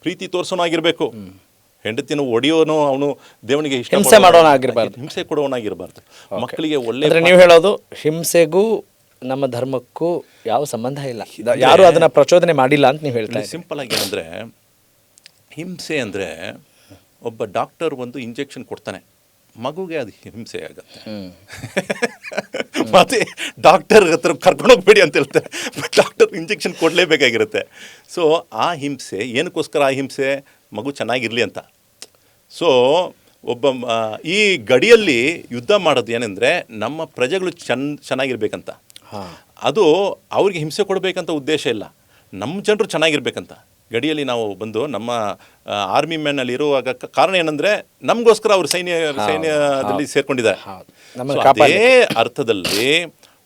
ಪ್ರೀತಿ ತೋರಿಸೋನಾಗಿರಬೇಕು, ಹೆಂಡತಿನ ಒಡೆಯೋನು ಅವನು ದೇವನಿಗೆ ಹಿಂಸೆ ಮಾಡೋನಾಗಿರಬಾರ್ದು, ಹಿಂಸೆ ಕೊಡುವನಾಗಿರಬಾರ್ದು, ಮಕ್ಕಳಿಗೆ ಒಳ್ಳೆ. ನೀವು ಹೇಳೋದು ಹಿಂಸೆಗೂ ನಮ್ಮ ಧರ್ಮಕ್ಕೂ ಯಾವ ಸಂಬಂಧ ಇಲ್ಲ, ಯಾರು ಅದನ್ನ ಪ್ರಚೋದನೆ ಮಾಡಿಲ್ಲ ಅಂತ ನೀವು ಹೇಳ್ತಾ. ಸಿಂಪಲ್ ಆಗಿ ಏನಂದರೆ, ಹಿಂಸೆ ಅಂದರೆ ಒಬ್ಬ ಡಾಕ್ಟರ್ ಒಂದು ಇಂಜೆಕ್ಷನ್ ಕೊಡ್ತಾನೆ, ಮಗುಗೆ ಅದು ಹಿಂಸೆ ಆಗುತ್ತೆ. ಮತ್ತೆ ಡಾಕ್ಟರ್ ಹತ್ರ ಕರ್ಕೊಂಡೋಗ್ಬೇಡಿ ಅಂತ ಹೇಳ್ತಾರೆ, ಡಾಕ್ಟರ್ ಇಂಜೆಕ್ಷನ್ ಕೊಡಲೇಬೇಕಾಗಿರುತ್ತೆ. ಸೊ ಆ ಹಿಂಸೆ ಏನಕ್ಕೋಸ್ಕರ? ಆ ಹಿಂಸೆ ಮಗು ಚೆನ್ನಾಗಿರಲಿ ಅಂತ. ಸೊ ಒಬ್ಬ ಈ ಗಡಿಯಲ್ಲಿ ಯುದ್ಧ ಮಾಡೋದು ಏನಂದರೆ ನಮ್ಮ ಪ್ರಜೆಗಳು ಚೆನ್ನಾಗಿರ್ಬೇಕಂತ. ಅದು ಅವ್ರಿಗೆ ಹಿಂಸೆ ಕೊಡಬೇಕಂತ ಉದ್ದೇಶ ಇಲ್ಲ, ನಮ್ಮ ಜನರು ಚೆನ್ನಾಗಿರ್ಬೇಕಂತ. ಗಡಿಯಲ್ಲಿ ನಾವು ಬಂದು ನಮ್ಮ ಆರ್ಮಿ ಮ್ಯಾನಲ್ಲಿ ಇರುವಾಗ ಕಾರಣ ಏನಂದರೆ ನಮಗೋಸ್ಕರ ಅವರು ಸೈನ್ಯದಲ್ಲಿ ಸೇರ್ಕೊಂಡಿದ್ದಾರೆ. ಅದೇ ಅರ್ಥದಲ್ಲಿ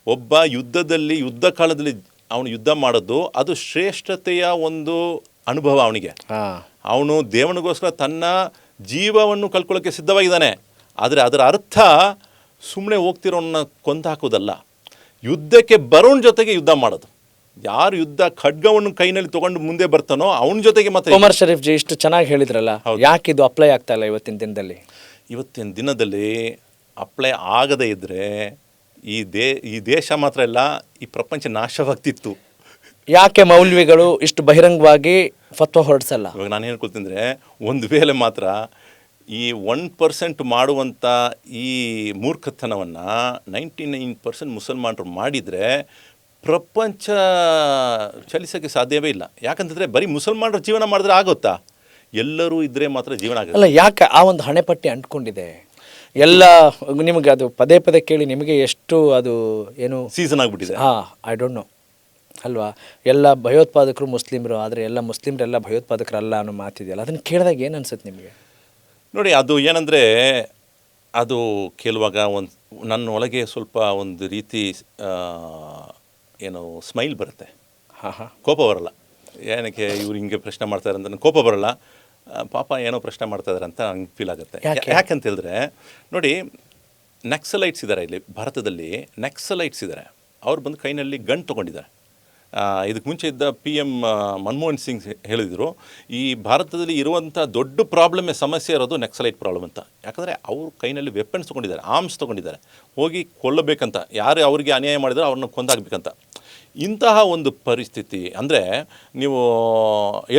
ಒಬ್ಬ ಯುದ್ಧ ಕಾಲದಲ್ಲಿ ಅವನು ಯುದ್ಧ ಮಾಡೋದು ಅದು ಶ್ರೇಷ್ಠತೆಯ ಒಂದು ಅನುಭವ ಅವನಿಗೆ. ಅವನು ದೇವನಿಗೋಸ್ಕರ ತನ್ನ ಜೀವವನ್ನು ಕಳ್ಕೊಳ್ಳೋಕ್ಕೆ ಸಿದ್ಧವಾಗಿದ್ದಾನೆ. ಆದರೆ ಅದರ ಅರ್ಥ ಸುಮ್ಮನೆ ಹೋಗ್ತಿರೋನ್ನ ಕೊಂದು ಹಾಕೋದಲ್ಲ, ಯುದ್ಧಕ್ಕೆ ಬರೋಣ ಜೊತೆಗೆ ಯುದ್ಧ ಮಾಡೋದು. ಯಾರು ಯುದ್ಧ ಖಡ್ಗವನ್ನು ಕೈನಲ್ಲಿ ತಗೊಂಡು ಮುಂದೆ ಬರ್ತಾನೋ ಅವನ ಜೊತೆಗೆ ಮತ್ತೆ ಉಮರ್ ಶರೀಫ್ ಜಿ ಇಷ್ಟು ಚೆನ್ನಾಗಿ ಹೇಳಿದ್ರಲ್ಲ, ಯಾಕೆ ಇದು ಅಪ್ಲೈ ಆಗ್ತಾ ಇಲ್ಲ ಇವತ್ತಿನ ದಿನದಲ್ಲಿ? ಇವತ್ತಿನ ದಿನದಲ್ಲಿ ಅಪ್ಲೈ ಆಗದೇ ಇದ್ದರೆ ಈ ದೇಶ ಮಾತ್ರ ಇಲ್ಲ, ಈ ಪ್ರಪಂಚ ನಾಶವಾಗ್ತಿತ್ತು. ಯಾಕೆ ಮೌಲ್ವಿಗಳು ಇಷ್ಟು ಬಹಿರಂಗವಾಗಿ ಫತ್ವ ಹೊರಡಿಸಲ್ಲ? ಇವಾಗ ನಾನು ಹೇಳ್ಕೊಳ್ತೀನಿ ಅಂದರೆ, ಒಂದು ವೇಳೆ ಮಾತ್ರ ಈ 1% ಮಾಡುವಂಥ ಈ ಮೂರ್ಖತನವನ್ನು 99% ಮುಸಲ್ಮಾನರು ಮಾಡಿದರೆ ಪ್ರಪಂಚ ಚಲಿಸೋಕ್ಕೆ ಸಾಧ್ಯವೇ ಇಲ್ಲ. ಯಾಕಂತಂದರೆ ಬರೀ ಮುಸಲ್ಮಾನರು ಜೀವನ ಮಾಡಿದ್ರೆ ಆಗುತ್ತಾ? ಎಲ್ಲರೂ ಇದ್ದರೆ ಮಾತ್ರ ಜೀವನ ಆಗುತ್ತೆ. ಅಲ್ಲ, ಯಾಕೆ ಆ ಒಂದು ಹಣೆಪಟ್ಟಿ ಅಂಟ್ಕೊಂಡಿದೆ ಎಲ್ಲ? ನಿಮಗೆ ಅದು ಪದೇ ಪದೇ ಕೇಳಿ ನಿಮಗೆ ಎಷ್ಟು ಅದು ಏನು ಸೀಸನ್ ಆಗಿಬಿಟ್ಟಿದೆ. ಐ ಡೋಂಟ್ ನೋ ಅಲ್ವಾ? ಎಲ್ಲ ಭಯೋತ್ಪಾದಕರು ಮುಸ್ಲಿಮರು, ಆದರೆ ಎಲ್ಲ ಮುಸ್ಲಿಮರೆಲ್ಲ ಭಯೋತ್ಪಾದಕರಲ್ಲ ಅನ್ನೋ ಮಾತಿದೆಯಲ್ಲ, ಅದನ್ನು ಕೇಳಿದಾಗ ಏನು ಅನ್ಸುತ್ತೆ ನಿಮಗೆ? ನೋಡಿ, ಅದು ಏನಂದರೆ, ಅದು ಕೇಳುವಾಗ ನನ್ನ ಒಳಗೆ ಸ್ವಲ್ಪ ಒಂದು ರೀತಿ ಏನು ಸ್ಮೈಲ್ ಬರುತ್ತೆ. ಕೋಪ ಬರಲ್ಲ. ಏನಕ್ಕೆ ಇವ್ರು ಹಿಂಗೆ ಪ್ರಶ್ನೆ ಮಾಡ್ತಾರೆ ಅಂತ ಕೋಪ ಬರಲ್ಲ. ಪಾಪ ಏನೋ ಪ್ರಶ್ನೆ ಮಾಡ್ತಾ ಇದ್ದಾರೆ ಅಂತ ಹಂಗೆ ಫೀಲ್ ಆಗುತ್ತೆ. ಯಾಕಂತ ಹೇಳಿದ್ರೆ ನೋಡಿ, ನಕ್ಸಲೈಟ್ಸ್ ಇದ್ದಾರೆ ಇಲ್ಲಿ ಭಾರತದಲ್ಲಿ. ನಕ್ಸಲೈಟ್ಸ್ ಇದ್ದಾರೆ, ಅವ್ರು ಬಂದು ಕೈನಲ್ಲಿ ಗನ್ ತೊಗೊಂಡಿದ್ದಾರೆ. ಇದಕ್ಕೆ ಮುಂಚೆ ಇದ್ದ PM ಮನಮೋಹನ್ ಸಿಂಗ್ ಹೇಳಿದರು, ಈ ಭಾರತದಲ್ಲಿ ಇರುವಂಥ ದೊಡ್ಡ ಸಮಸ್ಯೆ ಇರೋದು ನಕ್ಸಲೈಟ್ ಪ್ರಾಬ್ಲಮ್ ಅಂತ. ಯಾಕಂದರೆ ಅವರು ಕೈನಲ್ಲಿ ವೆಪನ್ಸ್ ತೊಗೊಂಡಿದ್ದಾರೆ, ಆರ್ಮ್ಸ್ ತೊಗೊಂಡಿದ್ದಾರೆ, ಹೋಗಿ ಕೊಲ್ಲಬೇಕಂತ, ಯಾರು ಅವರಿಗೆ ಅನ್ಯಾಯ ಮಾಡಿದ್ರು ಅವ್ರನ್ನ ಕೊಂದಾಗಬೇಕಂತ. ಇಂತಹ ಒಂದು ಪರಿಸ್ಥಿತಿ ಅಂದರೆ, ನೀವು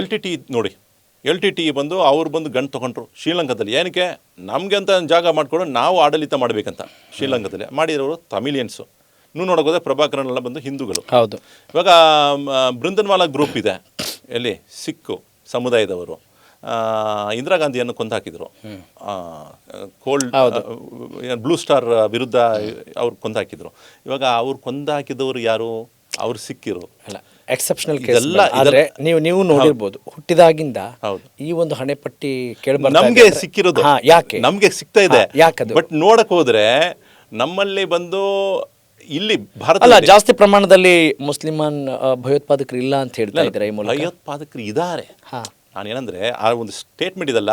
LTT ನೋಡಿ, LTT ಬಂದು ಅವ್ರು ಬಂದು ಗನ್ ತೊಗೊಂಡ್ರು ಶ್ರೀಲಂಕಾದಲ್ಲಿ. ಏನಕ್ಕೆ? ನಮಗೆ ಅಂತ ಜಾಗ ಮಾಡಿಕೊಂಡು ನಾವು ಆಡಳಿತ ಮಾಡಬೇಕಂತ ಶ್ರೀಲಂಕಾದಲ್ಲಿ ಮಾಡಿರೋರು ತಮಿಲಿಯನ್ಸು. ನೀವು ನೋಡೋಕೋದ್ರೆ ಪ್ರಭಾಕರನ್ ಎಲ್ಲ ಬಂದು ಹಿಂದೂಗಳು. ಹೌದು. ಇವಾಗ ಬೃಂದನ್ವಾಲಾ ಗ್ರೂಪ್ ಇದೆ, ಎಲ್ಲಿ ಸಿಕ್ಕು ಸಮುದಾಯದವರು. ಇಂದಿರಾ ಗಾಂಧಿಯನ್ನು ಕೊಂದಾಕಿದ್ರು. ಬ್ಲೂ ಸ್ಟಾರ್ ವಿರುದ್ಧ ಅವ್ರು ಕೊಂದಾಕಿದ್ರು. ಇವಾಗ ಅವ್ರು ಕೊಂದಾಕಿದವರು ಯಾರು? ಅವ್ರು ಸಿಕ್ಕಿರು. ಅಲ್ಲ, ಎಕ್ಸೆಪ್ಷನಲ್ ಕೇಸ್. ಆದರೆ ನೀವು ನೋಡಿರ್ಬೋದು, ಹುಟ್ಟಿದಾಗಿಂದ ಈ ಒಂದು ಹಣೆಪಟ್ಟಿ ಕೇಳಬಾರ್ದು. ನಮಗೆ ಸಿಕ್ಕಿರೋದು ಯಾಕೆ? ನಮಗೆ ಸಿಗ್ತಾ ಇದೆ. ಯಾಕದು? ಬಟ್ ನೋಡಕ್ ಹೋದ್ರೆ ನಮ್ಮಲ್ಲಿ ಬಂದು ಇಲ್ಲಿ ಭಾರತ ಅಲ್ಲ, ಜಾಸ್ತಿ ಪ್ರಮಾಣದಲ್ಲಿ ಮುಸ್ಲಿಮಾನ್ ಭಯೋತ್ಪಾದಕರು ಇಲ್ಲ ಅಂತ ಹೇಳ್ತಾ ಇದ್ದಾರೆ. ಈ ಮೂಲಕ ಭಯೋತ್ಪಾದಕರು ಇದ್ದಾರೆ. ನಾನೇನಂದ್ರೆ, ಆ ಒಂದು ಸ್ಟೇಟ್ಮೆಂಟ್ ಇದಲ್ಲ,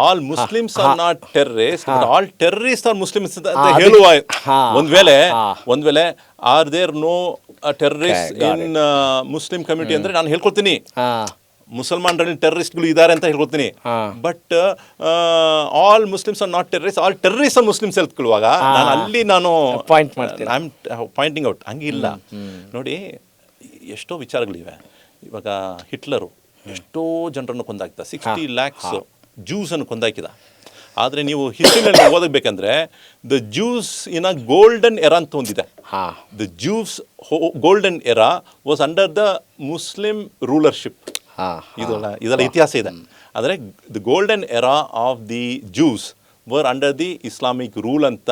all Muslims are not terrorist, all terrorist are Muslims ಅಂತ ಹೇಳುವ. ಒಂದ್ ವೇಳೆ are there no terrorist in Muslim community ಅಂದ್ರೆ ನಾನು ಹೇಳ್ಕೊಳ್ತೀನಿ, ಮುಸಲ್ಮಾನರಲ್ಲಿ ಟೆರರಿಸ್ಟ್ಗಳು ಇದ್ದಾರೆ ಅಂತ ಹೇಳ್ಕೊಳ್ತೀನಿ. But all Muslims are not terrorist, all terrorist are Muslims ಹೇಳ್ಕೊಳ್ಳುವಾಗ ನಾನು ಪಾಯಿಂಟ್ ಮಾಡ್ತೀನಿ, ಐ ಆಮ್ ಪಾಯಿಂಟಿಂಗ್ ಔಟ್. ಹಂಗಿಲ್ಲ ನೋಡಿ, ಎಷ್ಟೋ ವಿಚಾರಗಳಿವೆ. ಇವಾಗ ಹಿಟ್ಲರು ಎಷ್ಟೋ ಜನರನ್ನು ಕೊಂದಾಕಿದ, 60 lakhs ಜ್ಯೂಸನ್ನು ಕೊಂದಾಕಿದ. ಆದರೆ ನೀವು ಹಿಸ್ಟ್ರಿನಲ್ಲಿ ಓದಬೇಕಂದ್ರೆ, the Jews in a golden era ಅಂತ ಒಂದಿದೆ. The Jews golden era was under the Muslim rulership. ಇದೆಲ್ಲ ಇತಿಹಾಸ ಇದೆ. ಆದರೆ the golden era of the Jews were under the Islamic rule ಅಂತ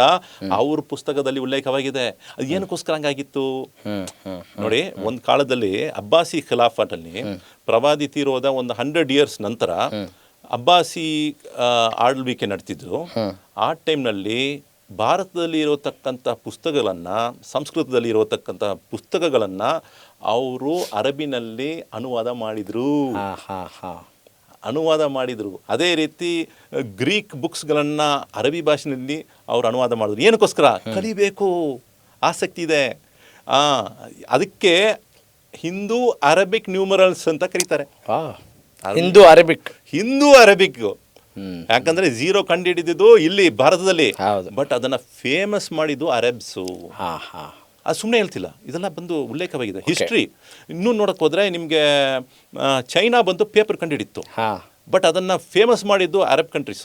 ಅವ್ರ ಪುಸ್ತಕದಲ್ಲಿ ಉಲ್ಲೇಖವಾಗಿದೆ. ಅದು ಏನಕ್ಕೋಸ್ಕರ ಹಂಗಾಗಿತ್ತು ನೋಡಿ. ಒಂದು ಕಾಲದಲ್ಲಿ ಅಬ್ಬಾಸಿ ಖಿಲಾಫಾಟಲ್ಲಿ ಪ್ರವಾದಿ ತೀರೋದ ಒಂದು 100 years ನಂತರ ಅಬ್ಬಾಸಿ ಆಳ್ವಿಕೆ ನಡೆತಿದ್ರು. ಆ ಟೈಮ್ನಲ್ಲಿ ಭಾರತದಲ್ಲಿ ಇರತಕ್ಕಂಥ ಪುಸ್ತಕಗಳನ್ನು, ಸಂಸ್ಕೃತದಲ್ಲಿ ಇರತಕ್ಕಂಥ ಪುಸ್ತಕಗಳನ್ನು ಅವರು ಅರಬಿನಲ್ಲಿ ಅನುವಾದ ಮಾಡಿದರು. ಅದೇ ರೀತಿ ಗ್ರೀಕ್ ಬುಕ್ಸ್ಗಳನ್ನು ಅರಬಿ ಭಾಷೆಯಲ್ಲಿ ಅವರು ಅನುವಾದ ಮಾಡಿದ್ರು. ಏನಕ್ಕೋಸ್ಕರ? ಕಲಿಬೇಕು, ಆಸಕ್ತಿ ಇದೆ. ಅದಕ್ಕೆ ಹಿಂದೂ ಅರಬಿಕ್ ನ್ಯೂಮರಲ್ಸ್ ಅಂತ ಕರೀತಾರೆ. ಹಿಂದೂ ಅರಬಿಕ್. ಯಾಕಂದ್ರೆ 0 ಕಂಡುಹಿಡಿದಿದ್ದು ಇಲ್ಲಿ ಭಾರತದಲ್ಲಿ, ಬಟ್ ಅದನ್ನ ಫೇಮಸ್ ಮಾಡಿದ್ದು ಅರಬ್ಸು. ಅದು ಸುಮ್ಮನೆ ಹೇಳ್ತಿಲ್ಲ, ಇದೆಲ್ಲ ಬಂದು ಉಲ್ಲೇಖವಾಗಿದೆ ಹಿಸ್ಟ್ರಿ. ಇನ್ನೂ ನೋಡಕ್ ಹೋದ್ರೆ ನಿಮಗೆ ಚೈನಾ ಬಂದು ಪೇಪರ್ ಕಂಡುಹಿಡಿತ್ತು, ಬಟ್ ಅದನ್ನ ಫೇಮಸ್ ಮಾಡಿದ್ದು ಅರಬ್ ಕಂಟ್ರೀಸ್.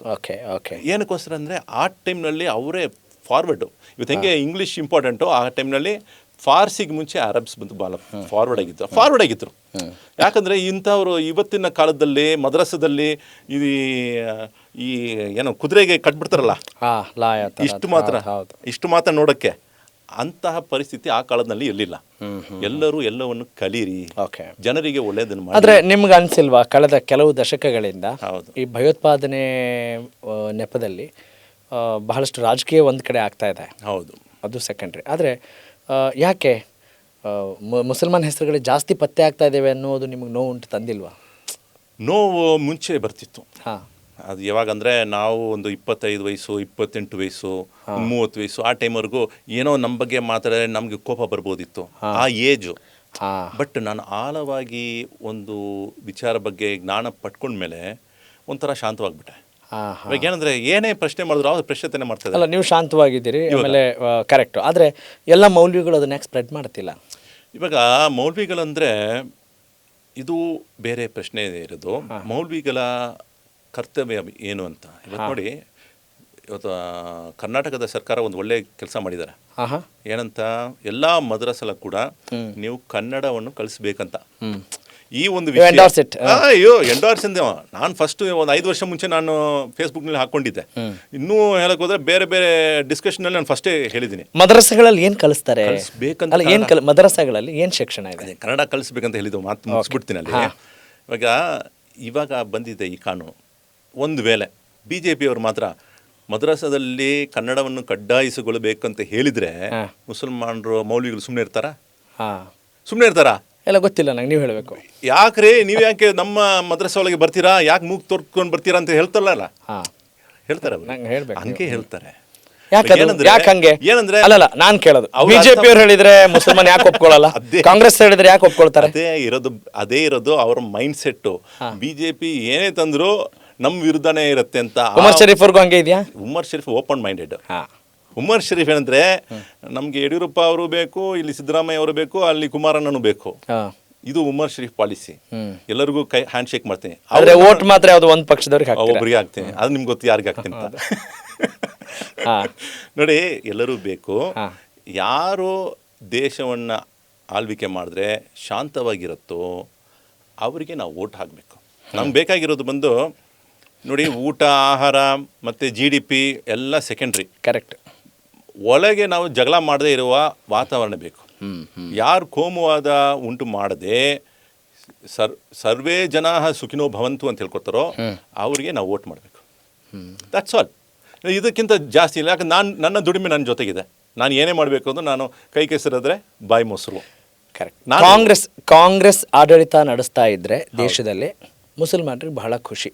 ಏನಕ್ಕೋಸ್ಕರ ಅಂದರೆ ಆ ಟೈಮ್ನಲ್ಲಿ ಅವರೇ ಫಾರ್ವರ್ಡು. ಇವತ್ತು ಹೆಂಗೆ ಇಂಗ್ಲೀಷ್ ಇಂಪಾರ್ಟೆಂಟು, ಆ ಟೈಮ್ನಲ್ಲಿ ಫಾರ್ಸಿಗೆ ಮುಂಚೆ ಅರಬ್ಸ್ ಬಂದು ಭಾಳ ಫಾರ್ವರ್ಡ್ ಆಗಿದ್ರು. ಯಾಕಂದರೆ ಇಂಥವ್ರು ಇವತ್ತಿನ ಕಾಲದಲ್ಲಿ ಮದ್ರಸದಲ್ಲಿ ಈ ಏನೋ ಕುದುರೆಗೆ ಕಟ್ಬಿಡ್ತಾರಲ್ಲ, ಇಷ್ಟು ಮಾತ್ರ ನೋಡೋಕ್ಕೆ, ಅಂತಹ ಪರಿಸ್ಥಿತಿ ಆ ಕಾಲದಲ್ಲಿ ಇರಲಿಲ್ಲ. ಎಲ್ಲರೂ ಎಲ್ಲವನ್ನು ಕಲೀರಿ, ಜನರಿಗೆ ಒಳ್ಳೆಯದನ್ನು ಮಾಡಿ. ಆದರೆ ನಿಮ್ಗೆ ಅನಿಸಿಲ್ವಾ, ಕಳೆದ ಕೆಲವು ದಶಕಗಳಿಂದ ಈ ಭಯೋತ್ಪಾದನೆ ನೆಪದಲ್ಲಿ ಬಹಳಷ್ಟು ರಾಜಕೀಯ ಒಂದು ಕಡೆ ಆಗ್ತಾ ಇದೆ? ಹೌದು, ಅದು ಸೆಕೆಂಡ್ರಿ. ಆದರೆ ಯಾಕೆ ಮುಸಲ್ಮಾನ್ ಹೆಸರುಗಳಿಗೆ ಜಾಸ್ತಿ ಪತ್ತೆ ಆಗ್ತಾ ಇದ್ದೇವೆ ಅನ್ನೋದು ನಿಮಗೆ ನೋವು ಉಂಟು ತಂದಿಲ್ವಾ? ನೋವು ಮುಂಚೆ ಬರ್ತಿತ್ತು. ಅದು ಯಾವಾಗಂದರೆ ನಾವು ಒಂದು 25 ವಯಸ್ಸು, 28 ವಯಸ್ಸು, 30 ವಯಸ್ಸು, ಆ ಟೈಮ್ವರೆಗೂ ಏನೋ ನಮ್ಮ ಬಗ್ಗೆ ಮಾತಾಡಿದ್ರೆ ನಮಗೆ ಕೋಪ ಬರ್ಬೋದಿತ್ತು. ಆ ಏಜು ಹಾಂ ಬಟ್ ನಾನು ಆಳವಾಗಿ ಒಂದು ವಿಚಾರ ಬಗ್ಗೆ ಜ್ಞಾನ ಪಡ್ಕೊಂಡ್ಮೇಲೆ ಒಂಥರ ಶಾಂತವಾಗಿಬಿಟ್ಟೆ. ಹಾಂ ಇವಾಗ ಏನಂದರೆ ಏನೇ ಪ್ರಶ್ನೆ ಮಾಡಿದ್ರು ಅವ್ರು ಪ್ರಶ್ನೆ ಮಾಡ್ತಾರೆ. ಅಲ್ಲ, ನೀವು ಶಾಂತವಾಗಿದ್ದೀರಿ, ಆಮೇಲೆ ಕರೆಕ್ಟು. ಆದರೆ ಎಲ್ಲ ಮೌಲ್ಯಗಳು ಅದನ್ನ ಯಾಕೆ ಸ್ಪ್ರೆಡ್ ಮಾಡ್ತಿಲ್ಲ? ಇವಾಗ ಮೌಲ್ವಿಗಳಂದರೆ ಇದು ಬೇರೆ ಪ್ರಶ್ನೆ ಇರೋದು. ಮೌಲ್ವಿಗಳ ಕರ್ತವ್ಯ ಏನು ಅಂತ ಇವತ್ತು ನೋಡಿ, ಇವತ್ತು ಕರ್ನಾಟಕದ ಸರ್ಕಾರ ಒಂದು ಒಳ್ಳೆ ಕೆಲಸ ಮಾಡಿದ್ದಾರೆ. ಹಾಂ ಏನಂತ, ಎಲ್ಲ ಮದ್ರಸಲ್ಲ ಕೂಡ ನೀವು ಕನ್ನಡವನ್ನು ಕಲಿಸ್ಬೇಕಂತ ಈ ಒಂದು endorse it. ಅಯ್ಯೋ ಎಂಡಾರ್ಸ್ ಅಂದೆ. ನಾನು ಫಸ್ಟ್ ಒಂದು 5 ವರ್ಷ ಮುಂಚೆ ನಾನು ಫೇಸ್ಬುಕ್ನಲ್ಲಿ ಹಾಕ್ಕೊಂಡಿದ್ದೆ. ಇನ್ನೂ ಹೇಳಕ್ ಹೋದ್ರೆ ಬೇರೆ ಬೇರೆ ಡಿಸ್ಕಷನಲ್ಲಿ ನಾನು ಫಸ್ಟೇ ಹೇಳಿದ್ದೀನಿ. ಮದ್ರಸೆಗಳಲ್ಲಿ ಏನು ಕಲಿಸ್ತಾರೆ? ಕಲಿಸ್ಬೇಕಂತ ಅಲ್ಲ, ಏನು ಮದ್ರಸೆಗಳಲ್ಲಿ ಏನು ಶಿಕ್ಷಣ ಇದೆ? ಅದೇ ಕನ್ನಡ ಕಲಿಸ್ಬೇಕಂತ ಹೇಳಿದ್ದು ಮಾತು ಮುಗಿಸ್ಬಿಡ್ತೀನಿ ಅಲ್ಲಿ. ಇವಾಗ ಬಂದಿದೆ ಈ ಕಾನೂನು. ಒಂದು ವೇಳೆ BJP ಅವರು ಮಾತ್ರ ಮದ್ರಸದಲ್ಲಿ ಕನ್ನಡವನ್ನು ಕಡ್ಡಾಯಿಸಿಗೊಳ್ಬೇಕಂತ ಹೇಳಿದರೆ ಮುಸಲ್ಮಾನರು ಮೌಲ್ವಿಗಳು ಸುಮ್ಮನೆ ಇರ್ತಾರಾ? ಹಾಂ, ಸುಮ್ಮನೆ ಇರ್ತಾರಾ? ಎಲ್ಲ ಗೊತ್ತಿಲ್ಲ ನಂಗೆ, ನೀವು ಹೇಳಬೇಕು. ಯಾಕ್ರಿ ನೀವು ಯಾಕೆ ನಮ್ಮ ಮದ್ರಸೆ ಒಳಗೆ ಬರ್ತೀರಾ, ಯಾಕೆ ಮೂಗ್ ತೋರ್ಕೊಂಡು ಬರ್ತೀರಾ ಅಂತ ಹೇಳ್ತಾರಲ್ಲ. ಹಾಂ, ಹೇಳ್ತಾರೆ ನಂಗೆ ಹೇಳ್ಬೇಕು. ಹಂಗೆ ಹೇಳ್ತಾರೆ. ಯಾಕೆ ಹಂಗೆ? ಏನಂದ್ರೆ ಅಲ್ಲ, ನಾನು ಕೇಳೋದು, BJP ಅವ್ರು ಹೇಳಿದ್ರೆ ಮುಸಲ್ಮಾನ್ ಯಾಕೆ ಒಪ್ಕೊಳ್ಳಲ್ಲ, ಕಾಂಗ್ರೆಸ್ ಹೇಳಿದ್ರೆ ಯಾಕೆ ಒಪ್ಕೊಳ್ತಾರೆ? ಅದೇ ಇರೋದು ಅವ್ರ ಮೈಂಡ್ ಸೆಟ್ಟು. BJP ಏನೇ ತಂದ್ರು ನಮ್ಮ ವಿರುದ್ಧನೇ ಇರುತ್ತೆ ಅಂತ. ಉಮರ್ ಶರೀಫ್ ಅವ್ರಿಗೂ ಹಂಗೆ ಇದೆಯಾ? Umar Sharif open minded. ಹಾಂ, ಉಮರ್ ಶರೀಫ್ ಏನಂದ್ರೆ ನಮ್ಗೆ ಯಡಿಯೂರಪ್ಪ ಅವರು ಬೇಕು, ಇಲ್ಲಿ ಸಿದ್ದರಾಮಯ್ಯ ಅವರು ಬೇಕು, ಅಲ್ಲಿ ಕುಮಾರಣ್ಣನು ಬೇಕು. ಹಾಂ, ಇದು ಉಮರ್ ಶರೀಫ್ ಪಾಲಿಸಿ. ಎಲ್ಲರಿಗೂ ಹ್ಯಾಂಡ್ ಶೇಕ್ ಮಾಡ್ತೀನಿ, ಆದರೆ ಓಟ್ ಮಾತ್ರ ಯಾವುದು ಒಂದು ಪಕ್ಷದವ್ರಿಗೆ ಹಾಕ್ತೀರಾ? ಒಬ್ಬರಿಗೆ ಹಾಕ್ತೀನಿ. ಅದು ನಿಮ್ಗೆ ಗೊತ್ತು ಯಾರಿಗೆ ಹಾಕ್ತೀನಿ ಅಂತ. ನೋಡಿ, ಎಲ್ಲರೂ ಬೇಕು. ಯಾರು ದೇಶವನ್ನು ಆಳ್ವಿಕೆ ಮಾಡಿದ್ರೆ ಶಾಂತವಾಗಿರುತ್ತೋ ಅವರಿಗೆ ನಾವು ಓಟ್ ಹಾಕಬೇಕು. ನಮ್ಗೆ ಬೇಕಾಗಿರೋದು ಬಂದು ನೋಡಿ, ಊಟ, ಆಹಾರ ಮತ್ತು GDP ಎಲ್ಲ ಸೆಕೆಂಡ್ರಿ. ಕರೆಕ್ಟ್. ಒಳಗೆ ನಾವು ಜಗಳ ಮಾಡದೇ ಇರುವ ವಾತಾವರಣ ಬೇಕು. ಯಾರು ಕೋಮುವಾದ ಉಂಟು ಮಾಡದೆ ಸರ್ವೇ ಜನ ಸುಖಿನೋ ಭವಂತು ಅಂತ ಹೇಳ್ಕೊತಾರೋ ಅವರಿಗೆ ನಾವು ವೋಟ್ ಮಾಡಬೇಕು. That's all. ಇದಕ್ಕಿಂತ ಜಾಸ್ತಿ ಇಲ್ಲ. ಯಾಕಂದ್ರೆ ನನ್ನ ದುಡಿಮೆ ನನ್ನ ಜೊತೆಗಿದೆ. ನಾನು ಏನೇ ಮಾಡಬೇಕು ಅಂದ್ರೆ ನಾನು ಕೈ ಕೆಸರಾದ್ರೆ ಬಾಯಿ ಮೊಸರು. ಕರೆಕ್ಟ್. ಕಾಂಗ್ರೆಸ್ ಆಡಳಿತ ನಡೆಸ್ತಾ ಇದ್ರೆ ದೇಶದಲ್ಲಿ ಮುಸಲ್ಮಾನರಿಗೆ ಬಹಳ ಖುಷಿ.